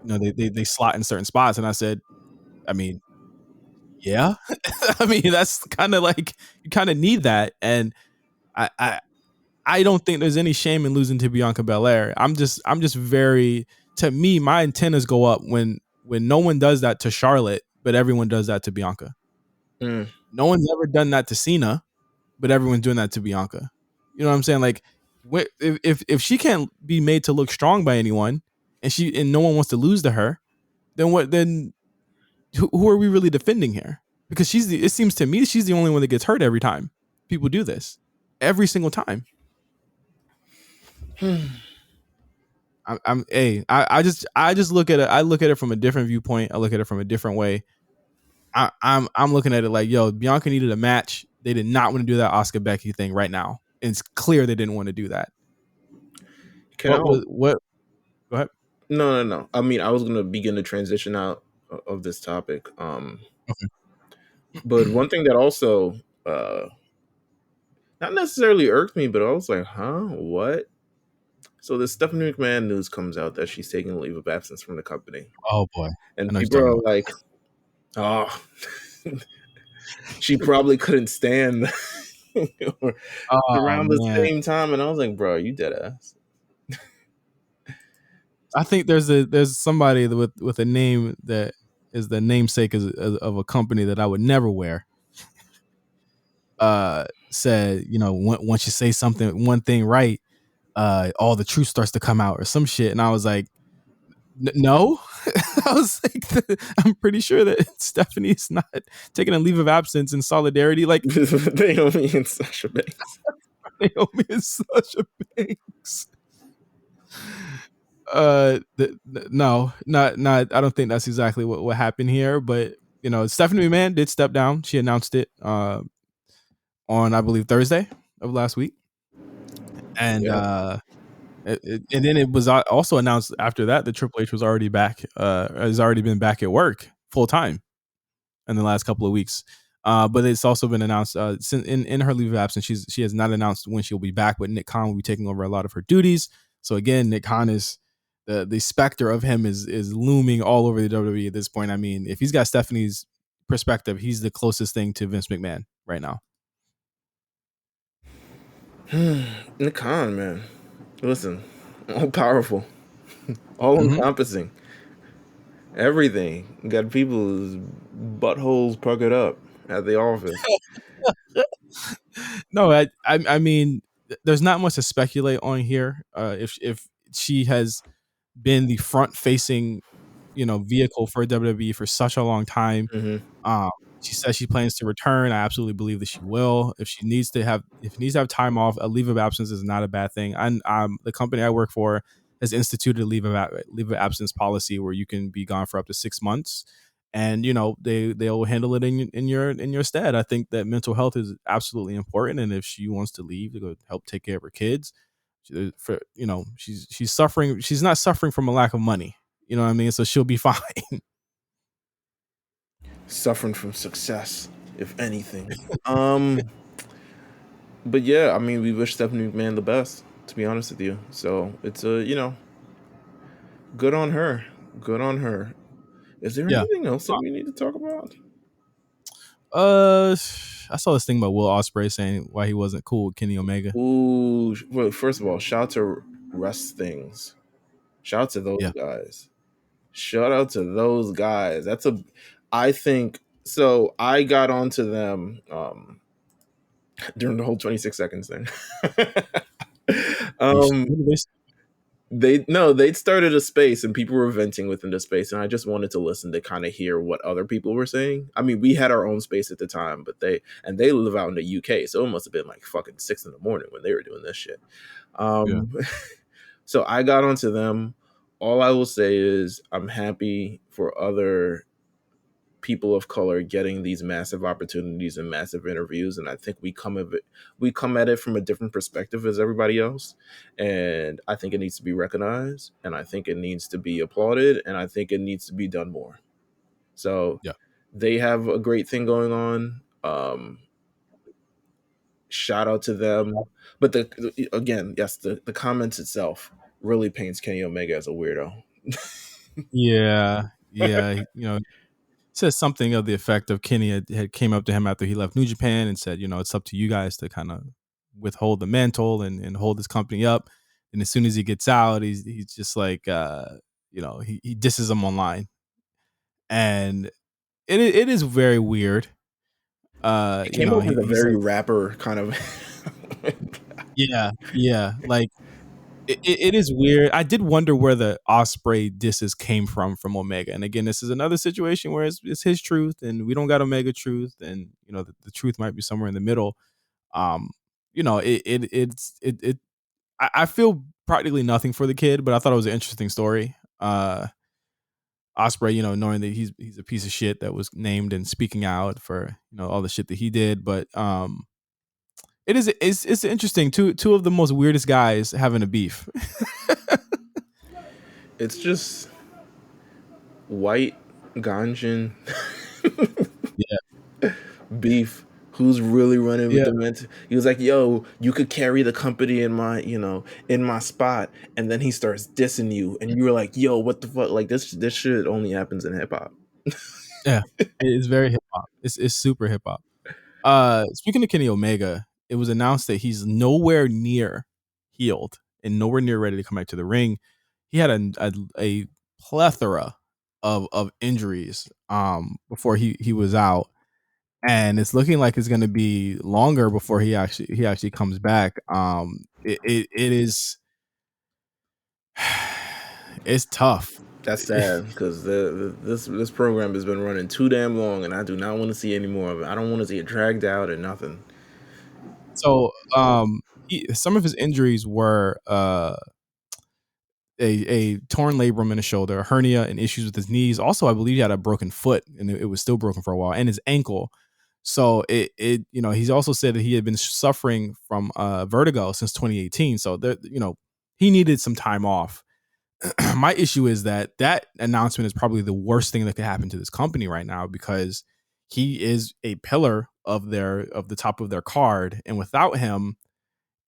they slot in certain spots. And I said, I mean, yeah. I mean, that's kind of like, you kind of need that. And I don't think there's any shame in losing to Bianca Belair. I'm just very, to me, my antennas go up when no one does that to Charlotte, but everyone does that to Bianca. No one's ever done that to Cena, but everyone's doing that to Bianca. You know what I'm saying? Like, if she can't be made to look strong by anyone, and no one wants to lose to her, then who are we really defending here? Because it seems to me she's the only one that gets hurt every time people do this, every single time. I just look at it. I look at it from a different viewpoint. I look at it from a different way. I'm looking at it like, yo, Bianca needed a match. They did not want to do that Oscar Becky thing right now. And it's clear they didn't want to do that. Can I? What? Go ahead. No. I mean, I was gonna begin to transition out of this topic. Okay. But one thing that also not necessarily irked me, but I was like, huh, what? So the Stephanie McMahon news comes out that she's taking a leave of absence from the company. Oh boy. I And know you're people talking are about. like, oh, she probably couldn't stand Oh around the man. same time. And I was like, bro, you dead ass. I think there's somebody with a name that is the namesake of a company that I would never wear. Said, you know, once you say one thing right, all the truth starts to come out or some shit. And I was like, no. I was like, I'm pretty sure that Stephanie's not taking a leave of absence in solidarity. Like Naomi and Sasha Banks. Naomi and Sasha Banks. No, not. I don't think that's exactly what happened here. But you know, Stephanie McMahon did step down. She announced it on, I believe, Thursday of last week, and Yeah. and then it was also announced after that that Triple H was already back. Has already been back at work full time in the last couple of weeks. But it's also been announced in her leave of absence. She has not announced when she'll be back, but Nick Khan will be taking over a lot of her duties. So again, Nick Khan is the specter of him is looming all over the WWE at this point. I mean, if he's got Stephanie's perspective, he's the closest thing to Vince McMahon right now. Nick Khan, man. Listen, all powerful, all encompassing. Everything. Got people's buttholes puckered up at the office. No, I mean, there's not much to speculate on here. If she has been the front facing, you know, vehicle for WWE for such a long time. Mm-hmm. She says she plans to return. I absolutely believe that she will. If she needs to have time off, a leave of absence is not a bad thing. And the company I work for has instituted a leave of absence policy where you can be gone for up to 6 months, and you know they'll handle it in your stead. I think that mental health is absolutely important, and if she wants to leave to go help take care of her kids, for you know she's suffering. She's not suffering from a lack of money. You know what I mean? So she'll be fine. Suffering from success, if anything. But yeah, I mean, we wish Stephanie McMahon the best, to be honest with you. So it's good on her. Good on her. Is there Yeah. anything else that we need to talk about? I saw this thing about Will Ospreay saying why he wasn't cool with Kenny Omega. Ooh, well, first of all, shout out to Rest Things. Shout out to those Yeah. guys. Shout out to those guys. I think so. I got onto them during the whole 26 seconds thing. They'd started a space and people were venting within the space, and I just wanted to listen to kind of hear what other people were saying. I mean, we had our own space at the time, but they live out in the UK, so it must have been like fucking 6 a.m. when they were doing this shit. Yeah. So I got onto them. All I will say is I'm happy for other people of color getting these massive opportunities and massive interviews, and I think we come at it from a different perspective as everybody else, and I think it needs to be recognized, and I think it needs to be applauded, and I think it needs to be done more. So Yeah. they have a great thing going on. Shout out to them. But the comments itself really paints Kenny Omega as a weirdo. Yeah. You know, says something of the effect of Kenny had came up to him after he left New Japan and said, you know, it's up to you guys to kind of withhold the mantle and hold this company up. And as soon as he gets out, he's just like, you know, he disses him online, and it is very weird. It You came know, up with a he very said, rapper kind of. yeah, like it is weird. I did wonder where the Osprey disses came from Omega, and again, this is another situation where it's his truth, and we don't got Omega truth, and you know the truth might be somewhere in the middle. You know, I feel practically nothing for the kid, but I thought it was an interesting story. Osprey, knowing that he's a piece of shit that was named and speaking out for all the shit that he did, but it's interesting. Two of the most weirdest guys having a beef. It's just white Ganjin Yeah, beef. Who's really running with yeah. the mental? He was like, "Yo, you could carry the company in my, in my spot," and then he starts dissing you, and you were like, "Yo, what the fuck?" Like this shit only happens in hip hop. Yeah, it's very hip hop. It's super hip hop. Speaking of Kenny Omega, it was announced that he's nowhere near healed and nowhere near ready to come back to the ring. He had a plethora of injuries before he was out, and it's looking like it's going to be longer before he actually comes back. It is it's tough. That's sad because this program has been running too damn long, and I do not want to see any more of it. I don't want to see it dragged out or nothing. So some of his injuries were a torn labrum in his shoulder, a hernia, and issues with his knees. Also, I believe he had a broken foot, and it was still broken for a while, and his ankle. So he's also said that he had been suffering from vertigo since 2018. So he needed some time off. My issue is that announcement is probably the worst thing that could happen to this company right now, because he is a pillar of the top of their card, and without him,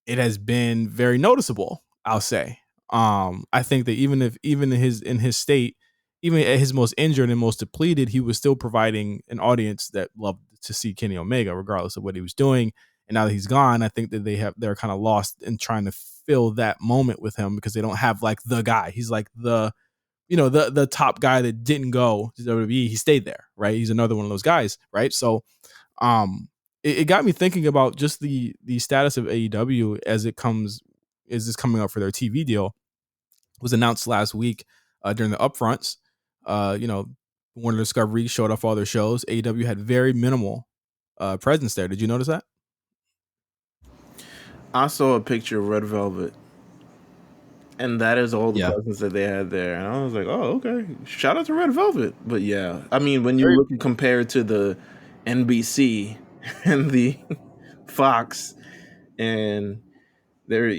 it has been very noticeable, I'll say. I think that even in his state, even at his most injured and most depleted, he was still providing an audience that loved to see Kenny Omega, regardless of what he was doing. And now that he's gone, I think that they're kind of lost in trying to fill that moment with him, because they don't have like the guy. He's like the top guy that didn't go to WWE. He stayed there, right? He's another one of those guys, right? So it got me thinking about just the status of AEW as this coming up for their TV deal. It was announced last week during the upfronts. Warnerr Discovery showed off all their shows. AEW had very minimal presence there. Did you notice that? I saw a picture of Red Velvet, and that is all the presence that they had there. And I was like, oh, okay. Shout out to Red Velvet. But yeah, I mean, when you look compared to the NBC and the Fox and they're,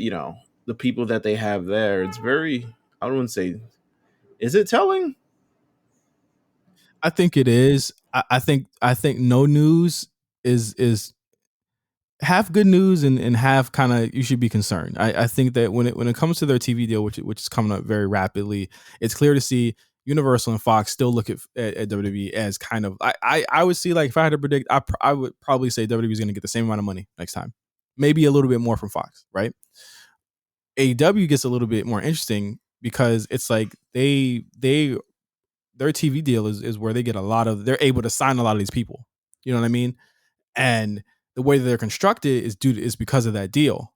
the people that they have there, it's very, I wouldn't say, is it telling? I think it is. I think no news is half good news and half kind of you should be concerned. I think that when it comes to their TV deal, which is coming up very rapidly, it's clear to see Universal and Fox still look at WWE as kind of I would see, like, if I had to predict, I would probably say WWE is going to get the same amount of money next time, maybe a little bit more from Fox, right? AEW gets a little bit more interesting because it's like their TV deal is where they get they're able to sign a lot of these people. You know what I mean? And the way that they're constructed is because of that deal.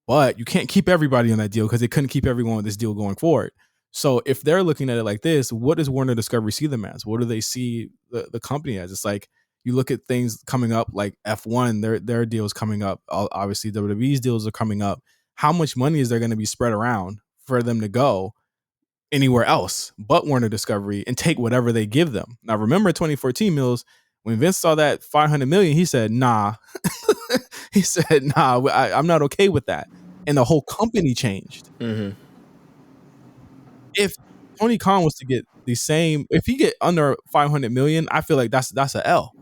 But you can't keep everybody on that deal, because they couldn't keep everyone with this deal going forward. So if they're looking at it like this, what does Warnerr Discovery see them as? What do they see the company as? It's like, you look at things coming up like F1, their deals coming up. Obviously, WWE's deals are coming up. How much money is there going to be spread around for them to go anywhere else but Warnerr Discovery and take whatever they give them? Now, remember 2014, Meelz, when Vince saw that $500 million, he said, nah. He said, nah, I'm not okay with that. And the whole company changed. Mm-hmm. If Tony Khan was to get if he get under $500 million, I feel like that's an L.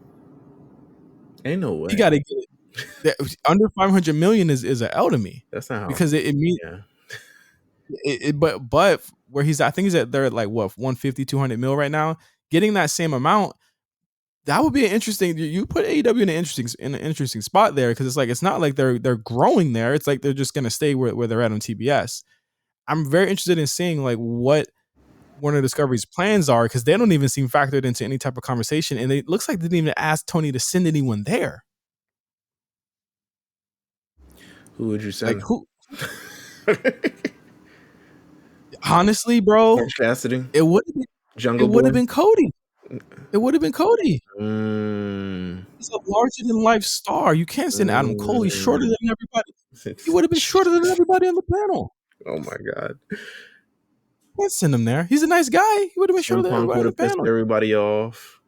Ain't no way. You got to get it. Under $500 million is an L to me. That's not how. Because it means, but where he's, I think he's at, they're at like what, 150, 200 mil right now. Getting that same amount, that would be an interesting. You put AEW in an interesting spot there, because it's like, it's not like they're growing there. It's like they're just gonna stay where they're at on TBS. I'm very interested in seeing like what Warnerr Discovery's plans are, because they don't even seem factored into any type of conversation, and it looks like they didn't even ask Tony to send anyone there. Who would you send? Like who? Honestly, bro, Cassidy. It would have been Jungle. It would have been Cody. It would have been Cody. He's a larger than life star. You can't send Adam Cole. He's shorter than everybody. He would have been shorter than everybody on the panel. Oh my god. Let's send him there. He's a nice guy. He would have been sure CM to Punk everybody would in the have pissed panel. everybody off.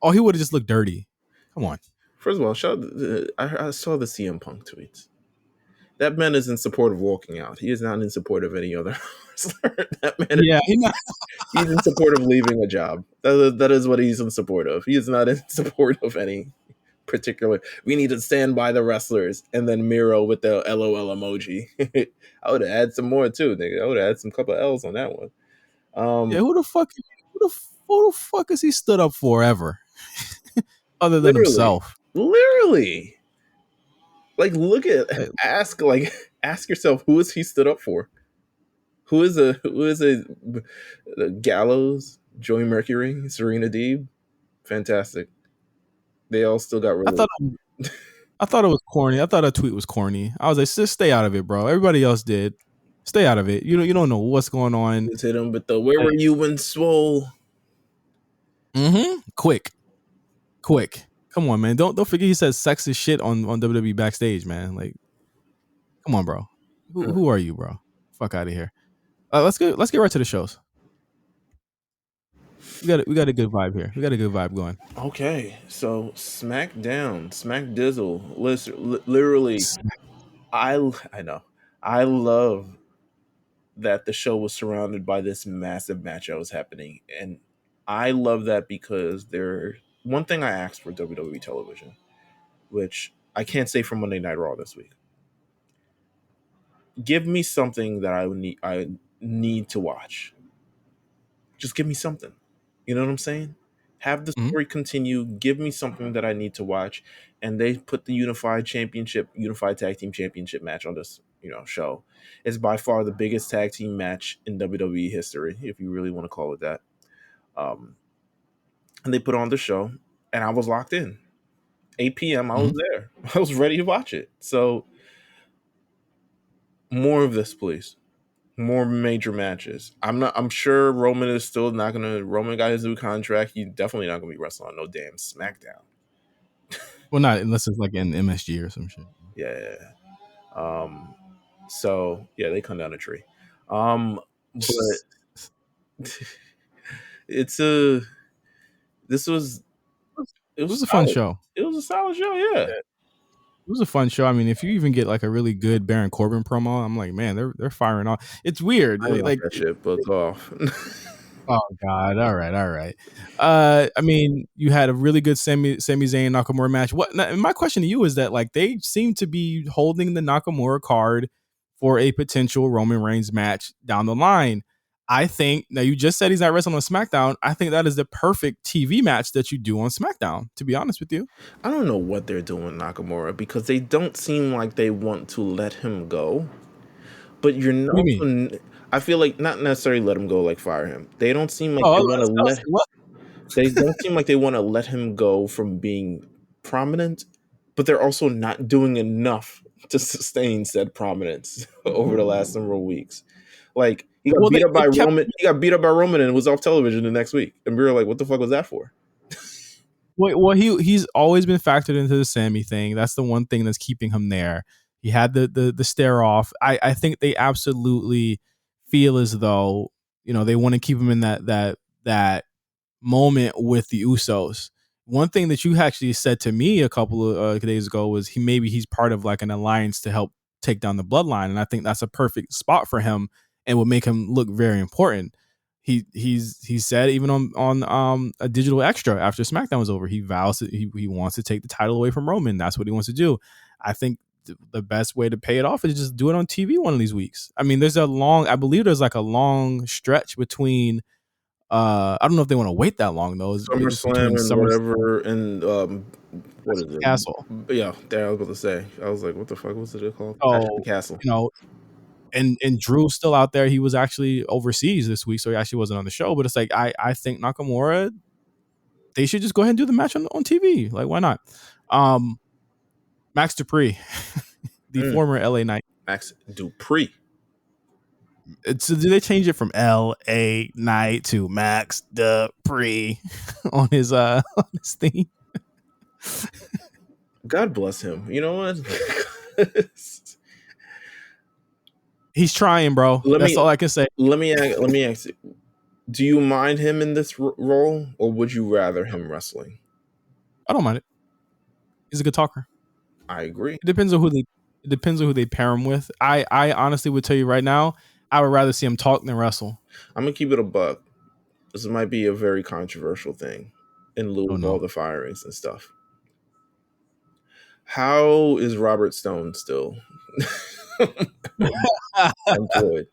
Oh, he would have just looked dirty. Come on. First of all, I saw the CM Punk tweets. That man is in support of walking out. He is not in support of any other wrestler. That man Yeah, he's in support of leaving a job. That is what he's in support of. He is not in support of any particular. We need to stand by the wrestlers, and then Miro with the LOL emoji. I would have had some more too, nigga. I would have had some couple L's on that one. yeah. Who the fuck is he stood up for ever, other than Literally, himself? literally. Like, ask yourself, who is he stood up for? Who is Gallows, Joey Mercury, Serena Deeb? Fantastic. They all still got I released. thought I thought it was corny. I thought a tweet was corny. I was like, just stay out of it, bro. Everybody else did. Stay out of it. You don't know what's going on. Just hit him with the "Where were you when Swole?" Quick. Come on, man. Don't forget he said sexist shit on WWE backstage, man. Like, come on, bro. Who are you, bro? Fuck out of here. Let's get right to the shows. We got a good vibe here. We got a good vibe going. Okay, so Smackdown, Smack Dizzle. Literally, I know. I love that the show was surrounded by this massive match that was happening, and I love that because one thing I asked for WWE television, which I can't say for Monday Night Raw this week. Give me something that I need to watch. Just give me something. You know what I'm saying? Have the story continue. Give me something that I need to watch. And they put the Unified Tag Team Championship match on this, show. It's by far the biggest tag team match in WWE history, if you really want to call it that. And they put on the show, and I was locked in. 8 p.m. I was there. I was ready to watch it. So more of this, please. More major matches. I'm sure Roman is still not gonna. Roman got his new contract. He's definitely not gonna be wrestling on no damn SmackDown. Well, not unless it's like in MSG or some shit. Yeah. So yeah, they come down a tree. But it's a. This was. It was a fun solid. show. It was a solid show. Yeah. It was a fun show. I mean, if you even get like a really good Baron Corbin promo, I'm like, man, they're firing off. It's weird. I like that shit, but go off. Oh God! All right. I mean, you had a really good Sami Zayn Nakamura match. My question to you is that like they seem to be holding the Nakamura card for a potential Roman Reigns match down the line. I think now you just said he's not wrestling on SmackDown. I think that is the perfect TV match that you do on SmackDown. To be honest with you, I don't know what they're doing with Nakamura because they don't seem like they want to let him go. But you're not. What do you mean? I feel like not necessarily let him go, like fire him. They don't seem like Oh, they want to let. what? They don't seem like they want to let him go from being prominent, but they're also not doing enough to sustain said prominence over the last number of weeks. Like he got beat up by Roman. He got beat up by Roman and was off television the next week. And we were like, "What the fuck was that for?" Well, he's always been factored into the Sammy thing. That's the one thing that's keeping him there. He had the stare off. I think they absolutely feel as though they want to keep him in that moment with the Usos. One thing that you actually said to me a couple of days ago was he's part of like an alliance to help take down the Bloodline, and I think that's a perfect spot for him and would make him look very important. He said even on a digital extra after SmackDown was over, he vows that he wants to take the title away from Roman. That's what he wants to do. I think the best way to pay it off is just do it on TV one of these weeks. I mean, I believe there's like a long stretch between. I don't know if they want to wait that long though. SummerSlam and whatever, and what is it? Castle. Yeah, there I was about to say. I was like, what the fuck was it called? Oh, Castle. And Drew's still out there. He was actually overseas this week, so he actually wasn't on the show. But it's like I think Nakamura, they should just go ahead and do the match on TV. Like, why not? Max Dupree, the former LA Knight. Max Dupree. So did they change it from LA Knight to Max Dupree on his theme? God bless him. You know what? He's trying, bro. That's all I can say. Let me ask you. Do you mind him in this role, or would you rather him wrestling? I don't mind it. He's a good talker. I agree. It depends on who they pair him with. I honestly would tell you right now, I would rather see him talk than wrestle. I'm gonna keep it a buck. This might be a very controversial thing in lieu of all the firings and stuff. How is Robert Stone still employed?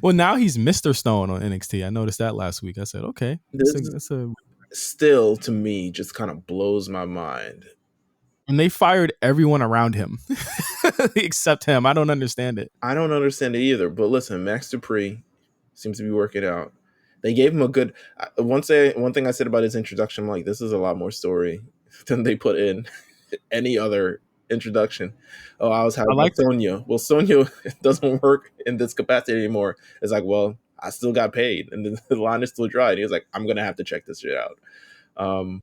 Well, now he's Mr. Stone on NXT. I noticed that last week. I said, okay, that's a still to me just kind of blows my mind. And they fired everyone around him except him. I don't understand it. I don't understand it either. But listen, Max Dupree seems to be working out. They gave him a good one thing I said about his introduction, I'm like, this is a lot more story than they put in any other introduction. Oh, I was having Sonya. Well, Sonya doesn't work in this capacity anymore. It's like, well, I still got paid, and the line is still dry. And he was like, I'm gonna have to check this shit out.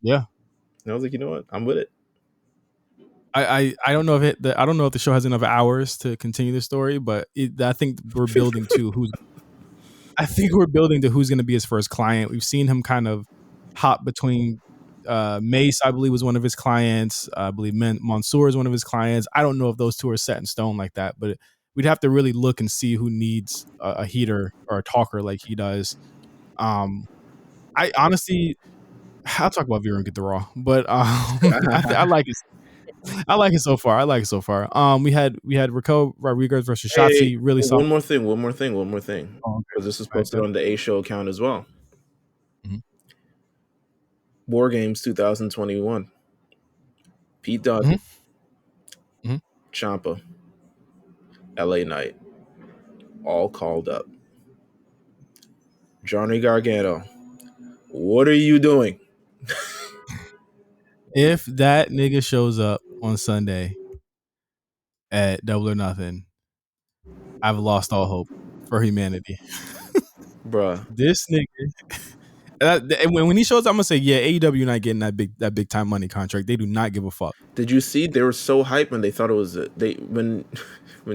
Yeah. And I was like, you know what? I'm with it. I don't know if I don't know if the show has enough hours to continue the story, but I think we're building to who's. I think we're building to who's going to be his first client. We've seen him kind of hop between Mace, I believe, was one of his clients. I believe Mansoor is one of his clients. I don't know if those two are set in stone like that, but we'd have to really look and see who needs a heater or a talker like he does. I honestly, I'll talk about Veer and get the Raw, but I like it. I like it so far. We had Raquel Rodriguez versus Shotzi. Really solid. One more thing. Because this is posted on the A Show account as well. Mm-hmm. War Games 2021. Pete Dunne, Ciampa, LA Knight, all called up. Johnny Gargano, what are you doing? If that nigga shows up on Sunday at Double or Nothing, I've lost all hope for humanity. Bruh. This nigga, when he shows up, I'm gonna say, yeah, AEW not getting that big time money contract. They do not give a fuck. Did you see? They were so hyped when they thought it was when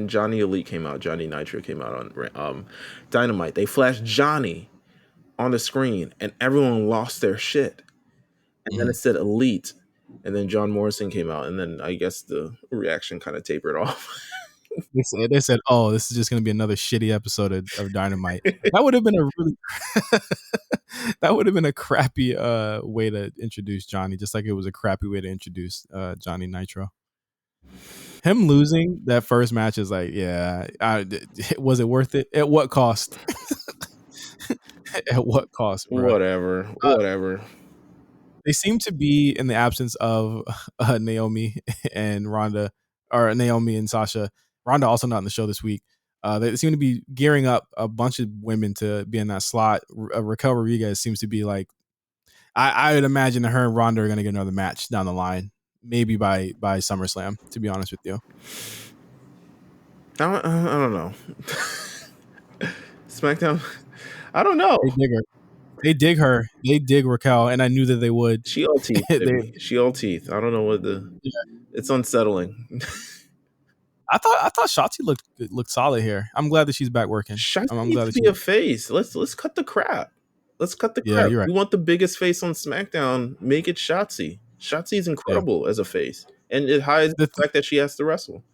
Johnny Elite came out, Johnny Nitro came out on Dynamite. They flashed Johnny on the screen, and everyone lost their shit. And then it said Elite, and then John Morrison came out, and then I guess the reaction kind of tapered off. They said, "Oh, this is just going to be another shitty episode of Dynamite." That would have been a crappy way to introduce Johnny, just like it was a crappy way to introduce Johnny Nitro. Him losing that first match is like, yeah, was it worth it? At what cost? At what cost? Bro? Whatever. They seem to be in the absence of Naomi and Ronda, or Naomi and Sasha. Ronda also not in the show this week. They seem to be gearing up a bunch of women to be in that slot. Raquel Rodriguez seems to be like, I would imagine that her and Ronda are going to get another match down the line, maybe by SummerSlam, to be honest with you. I don't know. SmackDown, I don't know. They dig her. They dig Raquel, and I knew that they would. She all teeth. She all teeth. I don't know what it's unsettling. I thought Shotzi looked solid here. I'm glad that she's back working. I'm glad needs to be a face. Let's cut the crap. Yeah, you're right. We want the biggest face on SmackDown. Make it Shotzi. Shotzi's incredible as a face, and it hides the fact that she has to wrestle.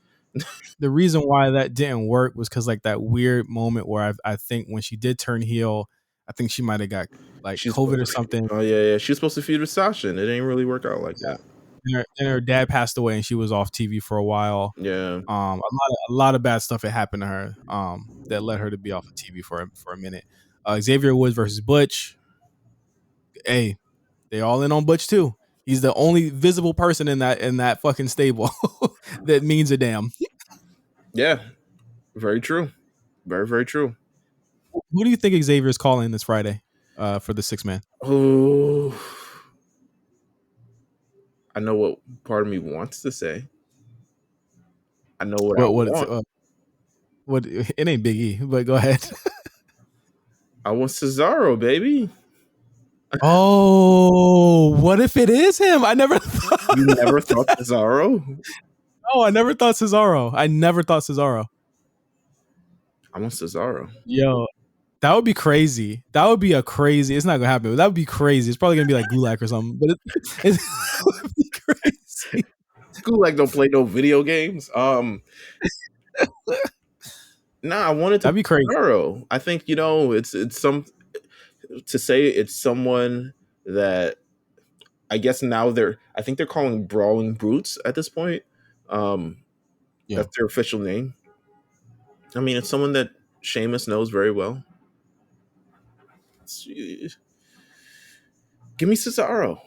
The reason why that didn't work was because like that weird moment where I think when she did turn heel, I think she might have got like COVID or something. Oh yeah. She was supposed to feud with Sasha, and it didn't really work out like that. And her dad passed away, and she was off TV for a while. Yeah. A lot of bad stuff had happened to her. That led her to be off of TV for a minute. Xavier Woods versus Butch. Hey, they all in on Butch too. He's the only visible person in that fucking stable that means a damn. Yeah, very true. Very, very true. Who do you think Xavier is calling this Friday for the 6-man? Oh, I know what part of me wants to say. I know what I want. What it ain't Big E, but go ahead. I want Cesaro, baby. Oh, what if it is him? I never thought. You never thought Cesaro? No, I never thought Cesaro. I want Cesaro. Yo, that would be crazy. That would be a crazy. It's not gonna happen. But that would be crazy. It's probably gonna be like Gulak or something. But it would be crazy. Gulak don't play no video games. I wanted to That'd be crazy. Cesaro. I think it's some to say it's someone that I guess now I think they're calling Brawling Brutes at this point. That's their official name. I mean, it's someone that Sheamus knows very well. Give me Cesaro.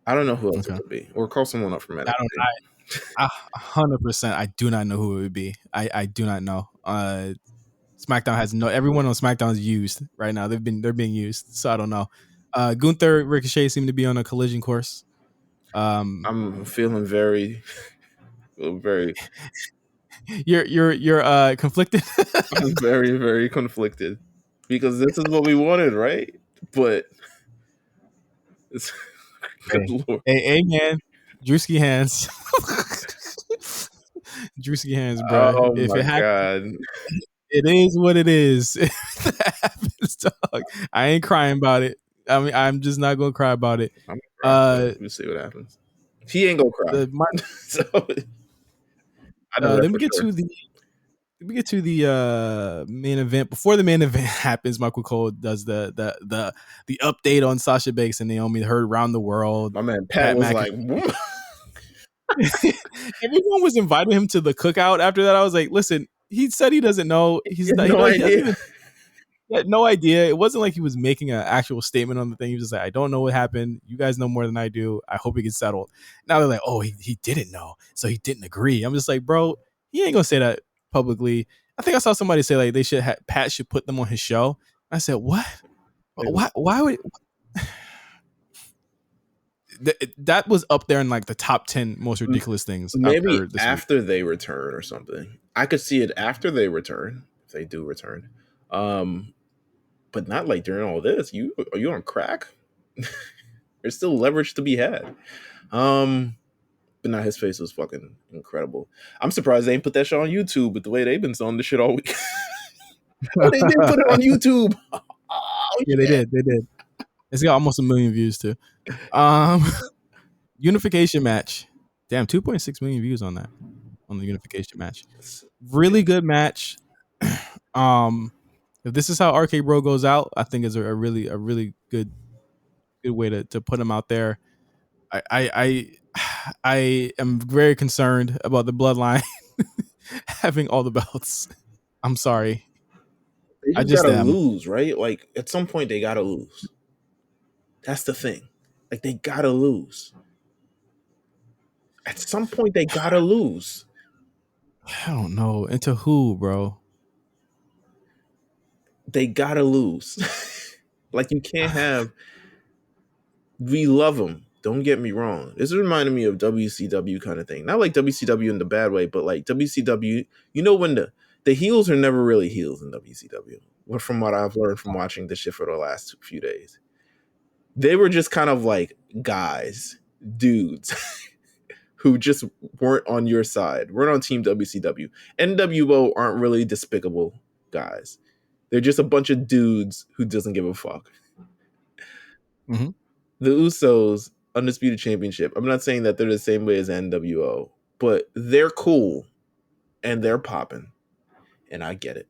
I don't know who else it could be, or call someone up from NXT. I 100%. I do not know who it would be. I do not know. SmackDown has everyone on SmackDown is used right now. They're being used, so I don't know. Gunther, Ricochet seem to be on a collision course. I'm feeling very. You're conflicted. I'm very, very conflicted because this is what we wanted, right? But it's hey man, Drewski hands. Drewski hands, bro. Oh if my it god. It is what it is. If that happens, dog, I ain't crying about it. I mean, I'm just not gonna cry about it. We'll see what happens. He ain't gonna cry. So, let me get to the main event. Before the main event happens, Michael Cole does the update on Sasha Banks and Naomi heard around the world. My man Pat was like, everyone was inviting him to the cookout after that. I was like, listen, he said he doesn't know. He had no idea. It wasn't like he was making an actual statement on the thing. He was just like, I don't know what happened. You guys know more than I do. I hope it gets settled. Now they're like, oh, he didn't know, so he didn't agree. I'm just like, bro, he ain't gonna say that publicly. I think I saw somebody say like Pat should put them on his show. I said, what? Why would? That was up there in like the top 10 most ridiculous things. Maybe after they return or something. I could see it after they return, if they do return. But not like during all this. Are you on crack? There's still leverage to be had. But now his face was fucking incredible. I'm surprised they ain't put that shit on YouTube with the way they've been selling this shit all week. Oh, they did put it on YouTube. They did. It's got almost 1 million views too. Unification match. Damn, 2.6 million views on that. On the unification match. Really good match. If this is how RK Bro goes out, I think it's a really good way to put him out there. I am very concerned about the Bloodline having all the belts. I'm sorry. They just gotta lose, right? Like at some point they gotta lose. That's the thing. Like they gotta lose. At some point they gotta lose. I don't know. Into who, bro? They gotta lose. Like you can't have. We love them. Don't get me wrong. This reminded me of WCW kind of thing. Not like WCW in the bad way, but like WCW. You know when the heels are never really heels in WCW. From what I've learned from watching this shit for the last few days, they were just kind of like guys, dudes, who just weren't on your side. Weren't on Team WCW. NWO aren't really despicable guys. They're just a bunch of dudes who doesn't give a fuck. Mm-hmm. The Usos, Undisputed Championship. I'm not saying that they're the same way as NWO, but they're cool and they're popping. And I get it.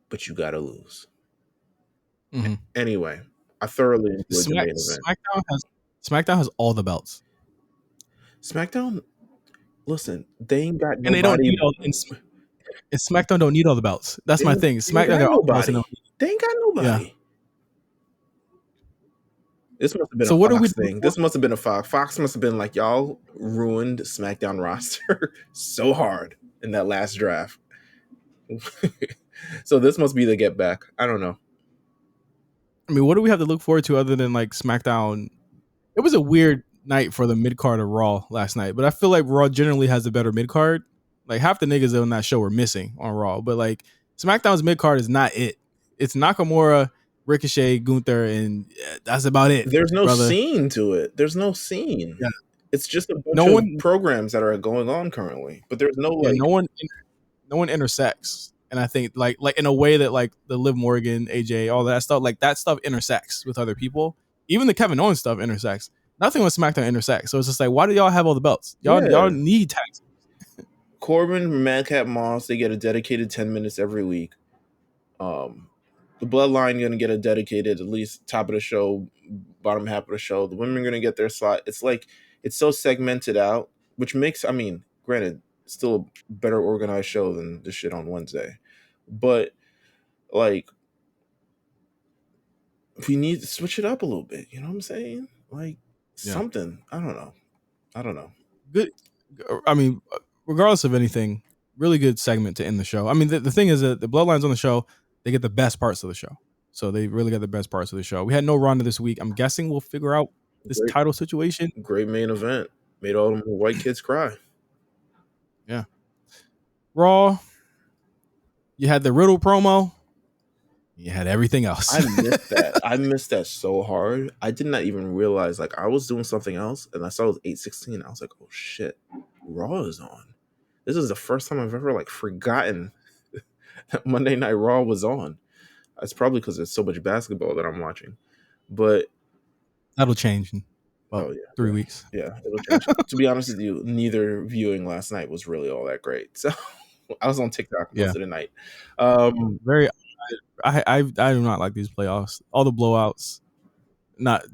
But you gotta lose. Mm-hmm. Anyway, I thoroughly enjoyed the main event. SmackDown has all the belts. SmackDown, listen, they ain't got nobody. And they don't need all. And SmackDown don't need all the belts. That's my thing. SmackDown got nobody. They ain't got nobody. Yeah. This must have been a Fox thing. This must have been a Fox. Fox must have been like, y'all ruined SmackDown roster so hard in that last draft. So this must be the get back. I don't know. I mean, what do we have to look forward to other than like SmackDown? It was a weird night for the mid card of Raw last night, but I feel like Raw generally has a better mid card. Like half the niggas on that show were missing on Raw, but like SmackDown's mid card is not it. It's Nakamura, Ricochet, Gunther, and that's about it. There's no scene to it. There's no scene. Yeah. It's just a bunch of programs that are going on currently, but there's no like no one intersects. And I think like in a way that like the Liv Morgan, AJ, all that stuff, like that stuff intersects with other people. Even the Kevin Owens stuff intersects. Nothing with SmackDown intersects. So it's just like, why do y'all have all the belts? Y'all need tags. Corbin, Madcap Moss, they get a dedicated 10 minutes every week. The Bloodline going to get a dedicated, at least top of the show, bottom half of the show. The women are going to get their slot. It's like, it's so segmented out, which makes, I mean, granted, still a better organized show than the shit on Wednesday. But, like, we need to switch it up a little bit. You know what I'm saying? Like, something. I don't know. Good. I mean, regardless of anything, really good segment to end the show. I mean, the thing is that the Bloodlines on the show, they get the best parts of the show. So they really got the best parts of the show. We had no Ronda this week. I'm guessing we'll figure out this title situation. Great main event. Made all the white kids cry. Yeah. Raw. You had the Riddle promo. You had everything else. I missed that. I missed that so hard. I did not even realize, like, I was doing something else and I saw it was 8:16. I was like, oh shit, Raw is on. This is the first time I've ever like forgotten that Monday Night Raw was on. It's probably because there's so much basketball that I'm watching. But that'll change in 3 weeks. Yeah, it'll change. To be honest with you, neither viewing last night was really all that great. So I was on TikTok most of the night. I do not like these playoffs. All the blowouts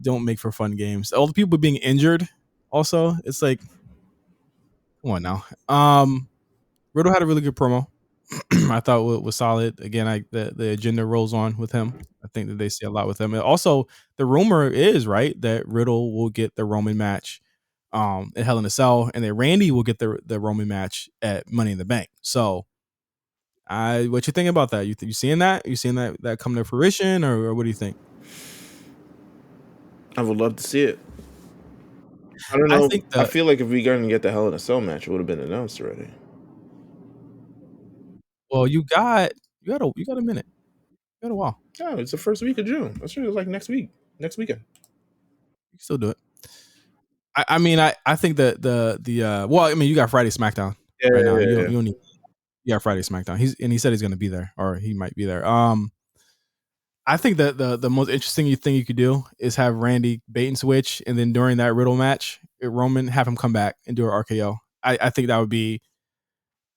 don't make for fun games. All the people being injured also, it's like, come on now. Riddle had a really good promo. I thought it was solid. Again, the agenda rolls on with him. I think that they see a lot with him. And also, the rumor is, right, that Riddle will get the Roman match at Hell in a Cell, and that Randy will get the Roman match at Money in the Bank. So, what you think about that? You seeing that? You seeing that come to fruition, or what do you think? I would love to see it. I don't know. I feel like if we going to get the Hell in a Cell match, it would have been announced already. Well, you got a minute. You got a while. No, it's the first week of June. That's really like next weekend. You can still do it. I mean, I think that well, I mean, you got Friday SmackDown right now. You don't need. You got Friday SmackDown. He said he's going to be there, or he might be there. I think that the most interesting thing you could do is have Randy bait and switch, and then during that Riddle match, Roman have him come back and do an RKO. I think that would be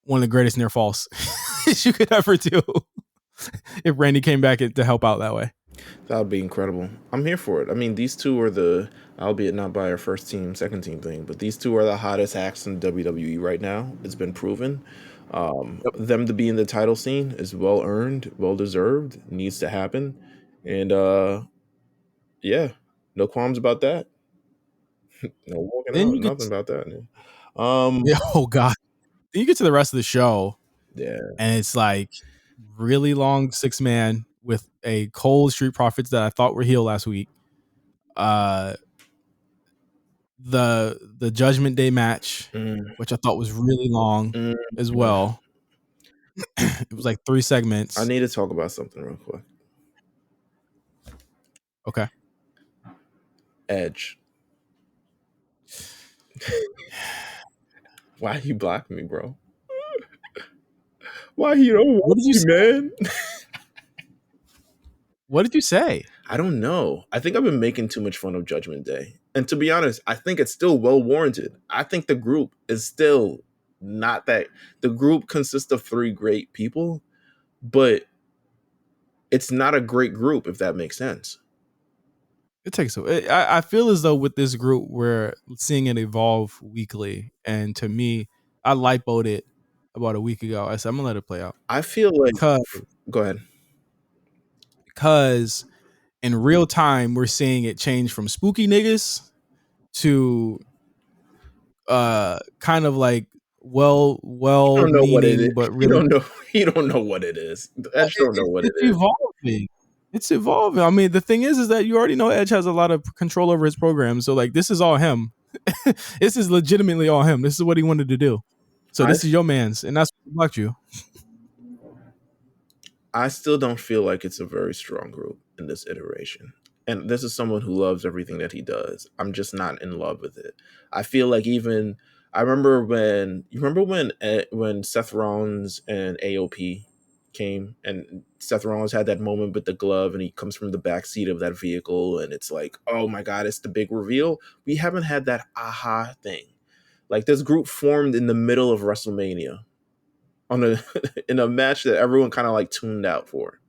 one of the greatest near falls you could ever do if Randy came back to help out that way. That would be incredible. I'm here for it. I mean, these two are albeit not by our first team, second team thing, but these two are the hottest acts in WWE right now. It's been proven. Them to be in the title scene is well earned, well deserved, needs to happen, and yeah, no qualms about that. No walking out, nothing about that. Yeah, oh god, then you get to the rest of the show, yeah, and it's like really long 6-man with a Cole Street Profits that I thought were heel last week. The Judgment Day match, which I thought was really long as well. It was like 3 segments. I need to talk about something real quick. Okay. Edge. Why you blocked me, bro? Why you don't want me, man? What did you say? I don't know. I think I've been making too much fun of Judgment Day. And to be honest, I think it's still well warranted. I think the group is still not that. The group consists of 3 great people, but it's not a great group, if that makes sense. It takes I feel as though with this group, we're seeing it evolve weekly. And to me, I lipoed it about a week ago. I said, I'm going to let it play out. I feel like... Go ahead. Because in real time, we're seeing it change from spooky niggas to kind of like well-meaning, but really... You don't know what it is. Edge don't know what it is. Evolving. It's evolving. I mean, the thing is that you already know Edge has a lot of control over his program. So, like, this is all him. This is legitimately all him. This is what he wanted to do. So this is your man's, and that's what blocked you. I still don't feel like it's a very strong group in this iteration. And this is someone who loves everything that he does. I'm just not in love with it. I feel like I remember when Seth Rollins and AOP came, and Seth Rollins had that moment with the glove, and he comes from the back seat of that vehicle, and it's like, oh my god, it's the big reveal. We haven't had that aha thing. Like, this group formed in the middle of WrestleMania on a in a match that everyone kind of like tuned out for.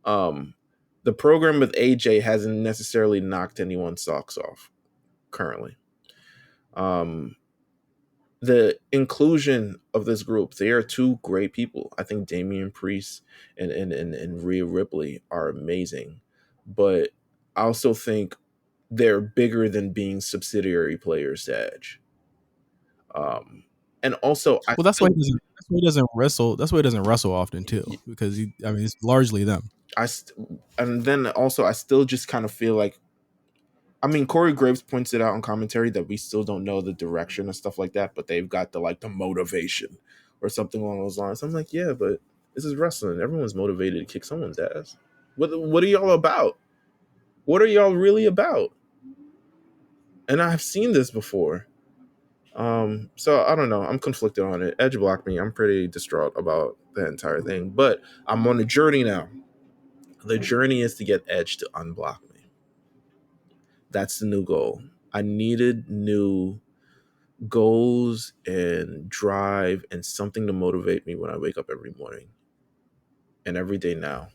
The program with AJ hasn't necessarily knocked anyone's socks off currently. The inclusion of this group, they are two great people. I think Damian Priest and Rhea Ripley are amazing, but I also think they're bigger than being subsidiary players to Edge. And also, Well, that's why he doesn't wrestle. That's why he doesn't wrestle often too, because it's largely them. And then also, I still just kind of feel like, I mean, Corey Graves points it out on commentary that we still don't know the direction and stuff like that, but they've got the motivation or something along those lines. I'm like, yeah, but this is wrestling. Everyone's motivated to kick someone's ass. What are y'all about? What are y'all really about? And I've seen this before. So I don't know. I'm conflicted on it. Edge blocked me. I'm pretty distraught about the entire thing, but I'm on a journey now. The journey is to get Edge to unblock me. That's the new goal. I needed new goals and drive and something to motivate me when I wake up every morning and every day now.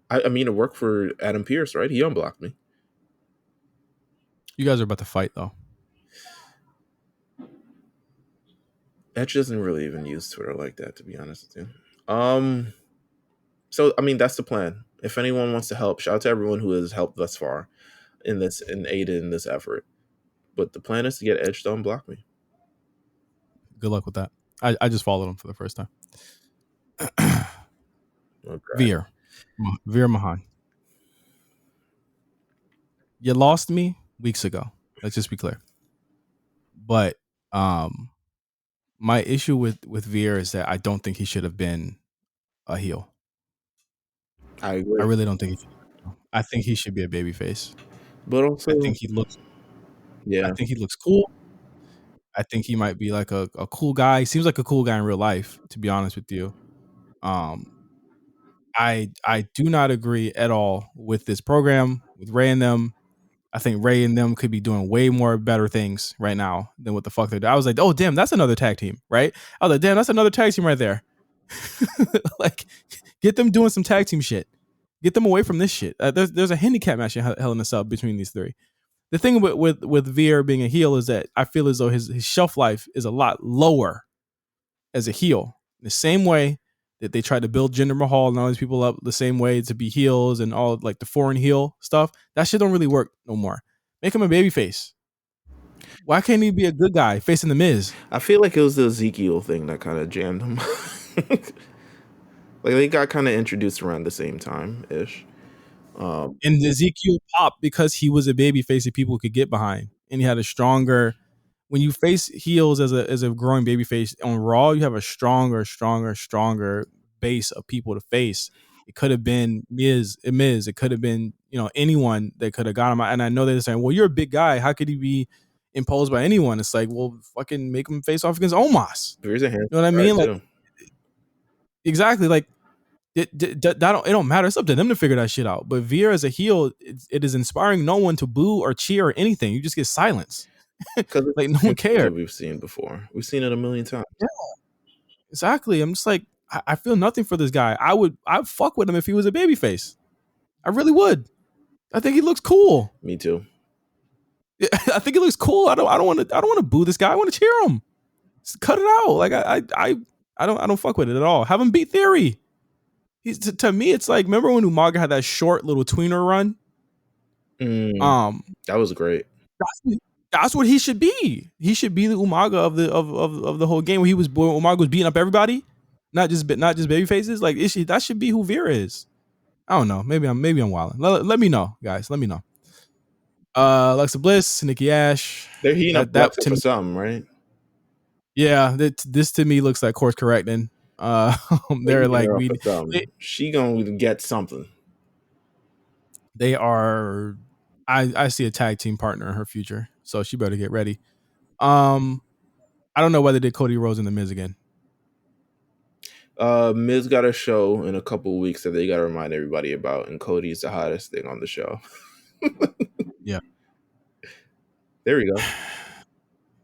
I mean, it worked for Adam Pearce, right? He unblocked me. You guys are about to fight, though. Edge doesn't really even use Twitter like that, to be honest with you. So I mean, that's the plan. If anyone wants to help, shout out to everyone who has helped thus far in this and aided in this effort. But the plan is to get Edge to unblock me. Good luck with that. I just followed him for the first time. Okay. Veer Mahan. You lost me weeks ago. Let's just be clear. But my issue with Veer is that I don't think he should have been a heel. I agree. I really don't think he should. I think he should be a babyface. But also, I think he looks cool. I think he might be like a cool guy. He seems like a cool guy in real life, to be honest with you. I do not agree at all with this program, with Ray and them. I think Ray and them could be doing way more better things right now than what the fuck they're doing. I was like, oh, damn, that's another tag team, right? I was like, damn, that's another tag team right there. Like, get them doing some tag team shit. Get them away from this shit. There's a handicap match in Hell in a Cell between these three. The thing with Veer being a heel is that I feel as though his shelf life is a lot lower as a heel. The same way that they tried to build Jinder Mahal and all these people up the same way to be heels and all like the foreign heel stuff, that shit don't really work no more. Make him a babyface. Why can't he be a good guy facing the Miz? I feel like it was the Ezekiel thing that kind of jammed him. Like, they got kind of introduced around the same time ish. And Ezekiel popped because he was a babyface that people could get behind, and he had a stronger. When you face heels as a growing babyface on Raw, you have a stronger base of people to face. It could have been Miz. It could have been anyone that could have got him. And I know they're saying, "Well, you're a big guy. How could he be imposed by anyone?" It's like, well, fucking make him face off against Omos. There's a hand. You know what I mean? Like, exactly. Like, it don't matter. It's up to them to figure that shit out. But Veer as a heel, it is inspiring no one to boo or cheer or anything. You just get silence. Like, no one cares. We've seen before. We've seen it a million times. Yeah, exactly. I'm just like, I feel nothing for this guy. I'd fuck with him if he was a babyface. I really would. I think he looks cool. Me too. I think he looks cool. I don't want to boo this guy. I want to cheer him. Just cut it out. Like, I don't fuck with it at all. Have him beat Theory. To me, it's like, remember when Umaga had that short little tweener run? That was great. That's what he should be. He should be the Umaga of the whole game, where Umaga was beating up everybody, not just baby faces. Like, that should be who Veer is. I don't know. Maybe I'm wilding. Let me know, guys. Let me know. Alexa Bliss, Nikki Ash. They're heating up that for something, right? Yeah, this to me looks like course correcting. They're like, she gonna get something. They are. I see a tag team partner in her future, so she better get ready. I don't know whether they did Cody Rhodes and the Miz again. Miz got a show in a couple weeks that they got to remind everybody about, and Cody's the hottest thing on the show. Yeah. There we go.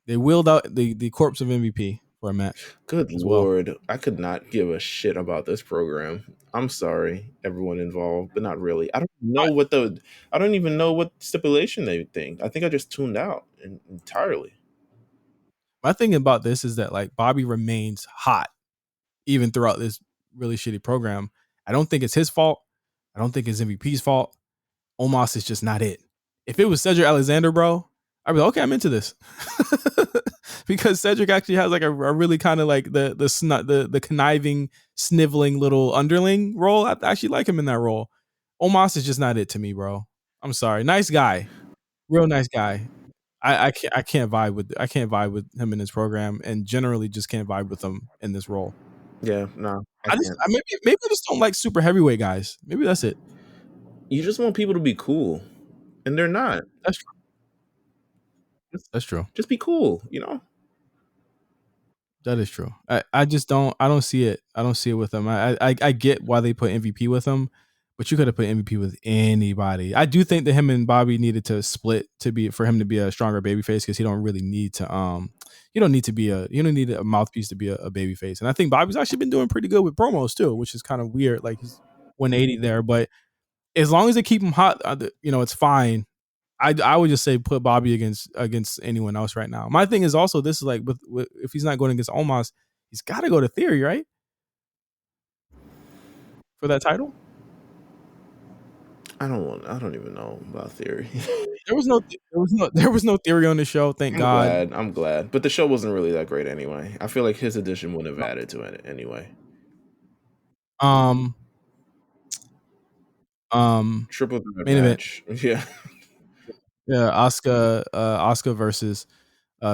They wheeled out the corpse of MVP for a match Good as well. lord, I could not give a shit about this program. I'm sorry, everyone involved, but not really. I don't even know what stipulation they think. I think I just tuned out entirely. My thing about this is that like Bobby remains hot even throughout this really shitty program. I don't think it's his fault. I don't think it's MVP's fault. Omos is just not it. If it was Cedric Alexander, bro, I'd be like, okay, I'm into this. Because Cedric actually has like a really kind of like the conniving, sniveling little underling role. I actually like him in that role. Omos is just not it to me, bro. I'm sorry. Nice guy. Real nice guy. I can't vibe with him in this program, and generally just can't vibe with him in this role. Yeah, no, I can't. Maybe I just don't like super heavyweight guys. Maybe that's it. You just want people to be cool, and they're not. That's true. That's true. Just be cool, you know. That is true. I just don't see it. I don't see it with him. I get why they put MVP with him, but you could have put MVP with anybody. I do think that him and Bobby needed to split for him to be a stronger babyface, because he don't really need to you don't need a mouthpiece to be a babyface. And I think Bobby's actually been doing pretty good with promos too, which is kind of weird. Like he's 180 there, but as long as they keep him hot, it's fine. I would just say put Bobby against anyone else right now. My thing is also, this is like with if he's not going against Omos, he's got to go to Theory, right, for that title. I don't even know about Theory. There was no Theory on the show. Thank God. I'm glad, but the show wasn't really that great anyway. I feel like his addition wouldn't have added to it anyway. Um. Triple threat Main event. match. Yeah. Yeah. Asuka versus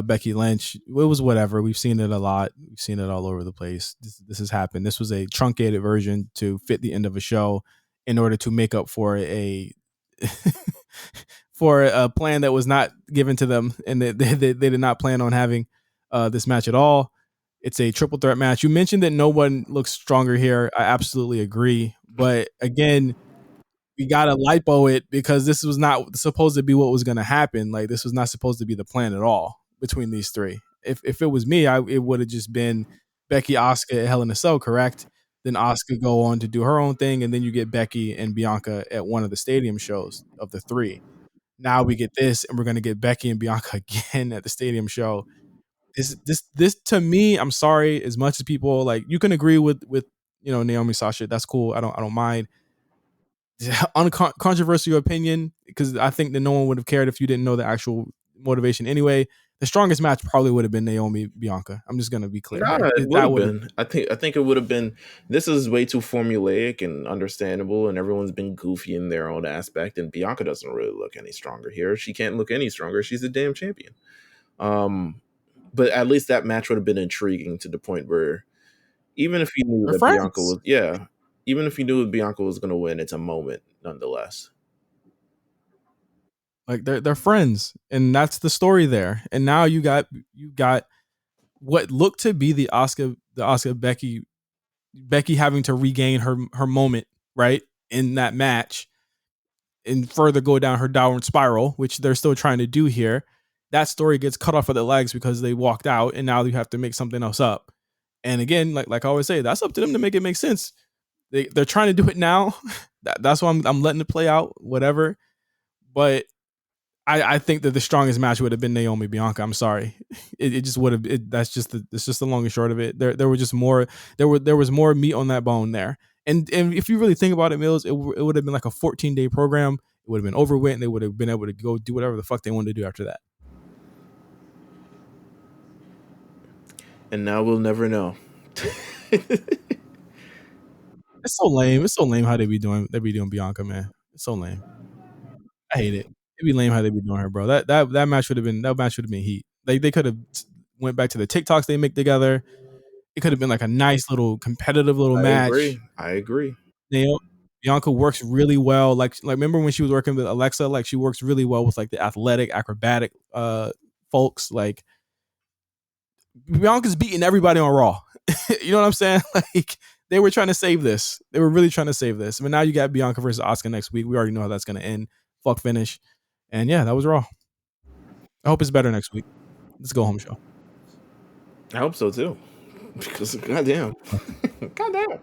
Becky Lynch. It was whatever. We've seen it a lot. We've seen it all over the place. This has happened. This was a truncated version to fit the end of a show in order to make up for a for a plan that was not given to them, and they did not plan on having this match at all. It's a triple threat match. You mentioned that no one looks stronger here. I absolutely agree. But again, we gotta lipo it, because this was not supposed to be what was going to happen. Like, this was not supposed to be the plan at all between these three. If it was me, it would have just been Becky, Asuka at Hell in a Cell, correct? Then Asuka go on to do her own thing, and then you get Becky and Bianca at one of the stadium shows of the three. Now we get this, and we're gonna get Becky and Bianca again at the stadium show. This to me, I'm sorry, as much as people like, you can agree with Naomi, Sasha, that's cool. I don't mind. Uncontroversial opinion, because I think that no one would have cared if you didn't know the actual motivation anyway. The strongest match probably would have been Naomi Bianca. I'm just gonna be clear. It would have been. I think it would have been. This is way too formulaic and understandable, and everyone's been goofy in their own aspect. And Bianca doesn't really look any stronger here. She can't look any stronger. She's a damn champion. But at least that match would have been intriguing to the point where, even if you knew that Bianca was, even if you knew that Bianca was going to win, it's a moment nonetheless. Like, they're friends, and that's the story there. And now you got what looked to be the Asuka Becky having to regain her moment, right, in that match, and further go down her downward spiral, which they're still trying to do here. That story gets cut off of the legs because they walked out, and now you have to make something else up. And again, like I always say, that's up to them to make it make sense. They're trying to do it now. That's why I'm letting it play out, whatever. But I think that the strongest match would have been Naomi Bianca. I'm sorry, it just would have. That's just the long and short of it. There were just more. There was more meat on that bone there. And if you really think about it, Meelz, it would have been like a 14-day program. It would have been over with, and they would have been able to go do whatever the fuck they wanted to do after that. And now we'll never know. It's so lame. It's so lame how they be doing Bianca, man. It's so lame. I hate it. It'd be lame how they be doing her, bro. That match would have been heat. Like, they could have went back to the TikToks they make together. It could have been like a nice little competitive little match. I agree. Bianca works really well. Like remember when she was working with Alexa? Like, she works really well with like the athletic, acrobatic folks. Like, Bianca's beating everybody on Raw. You know what I'm saying? Like they were trying to save this. They were really trying to save this. I mean, now you got Bianca versus Asuka next week. We already know how that's going to end. Fuck finish. And yeah, that was Raw. I hope it's better next week. Let's go home show. I hope so too. Because goddamn. Goddamn.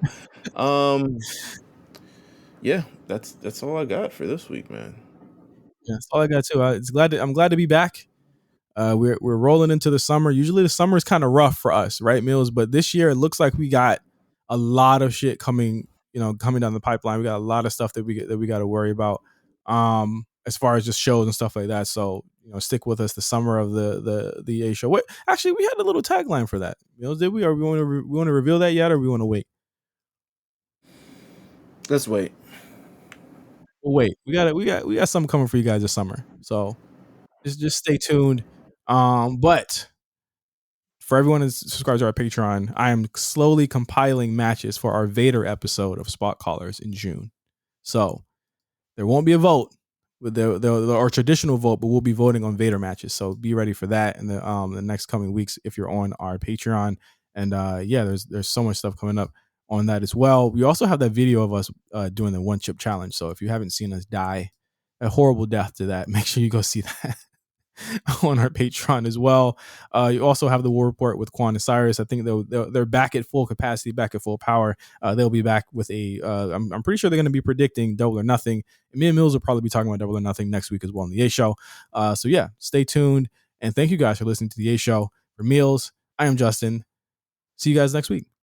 Um yeah, that's all I got for this week, man. Yeah, that's all I got too. I'm glad to be back. We're rolling into the summer. Usually the summer is kind of rough for us, right, Meelz? But this year it looks like we got a lot of shit coming, coming down the pipeline. We got a lot of stuff that we got to worry about, as far as just shows and stuff like that. So stick with us. The summer of the A show. What actually we had a little tagline for that. Meelz, did we? Or we want to reveal that yet, or we want to wait? Let's wait. We'll wait. We got something coming for you guys this summer. So just stay tuned. But for everyone who subscribes to our Patreon, I am slowly compiling matches for our Vader episode of Spot Callers in June. So there won't be a vote with our traditional vote, but we'll be voting on Vader matches. So be ready for that in the next coming weeks if you're on our Patreon. And yeah, there's so much stuff coming up on that as well. We also have that video of us doing the one chip challenge. So if you haven't seen us die a horrible death to that, make sure you go see that on our Patreon as well. You also have the War Report with Quan and Cyrus. I think they're back at full capacity, back at full power. They'll be back with I'm pretty sure they're going to be predicting Double or Nothing. And me and Meelz will probably be talking about Double or Nothing next week as well on the A Show. So yeah, stay tuned. And thank you guys for listening to the A Show. For Meelz, I am Justin. See you guys next week.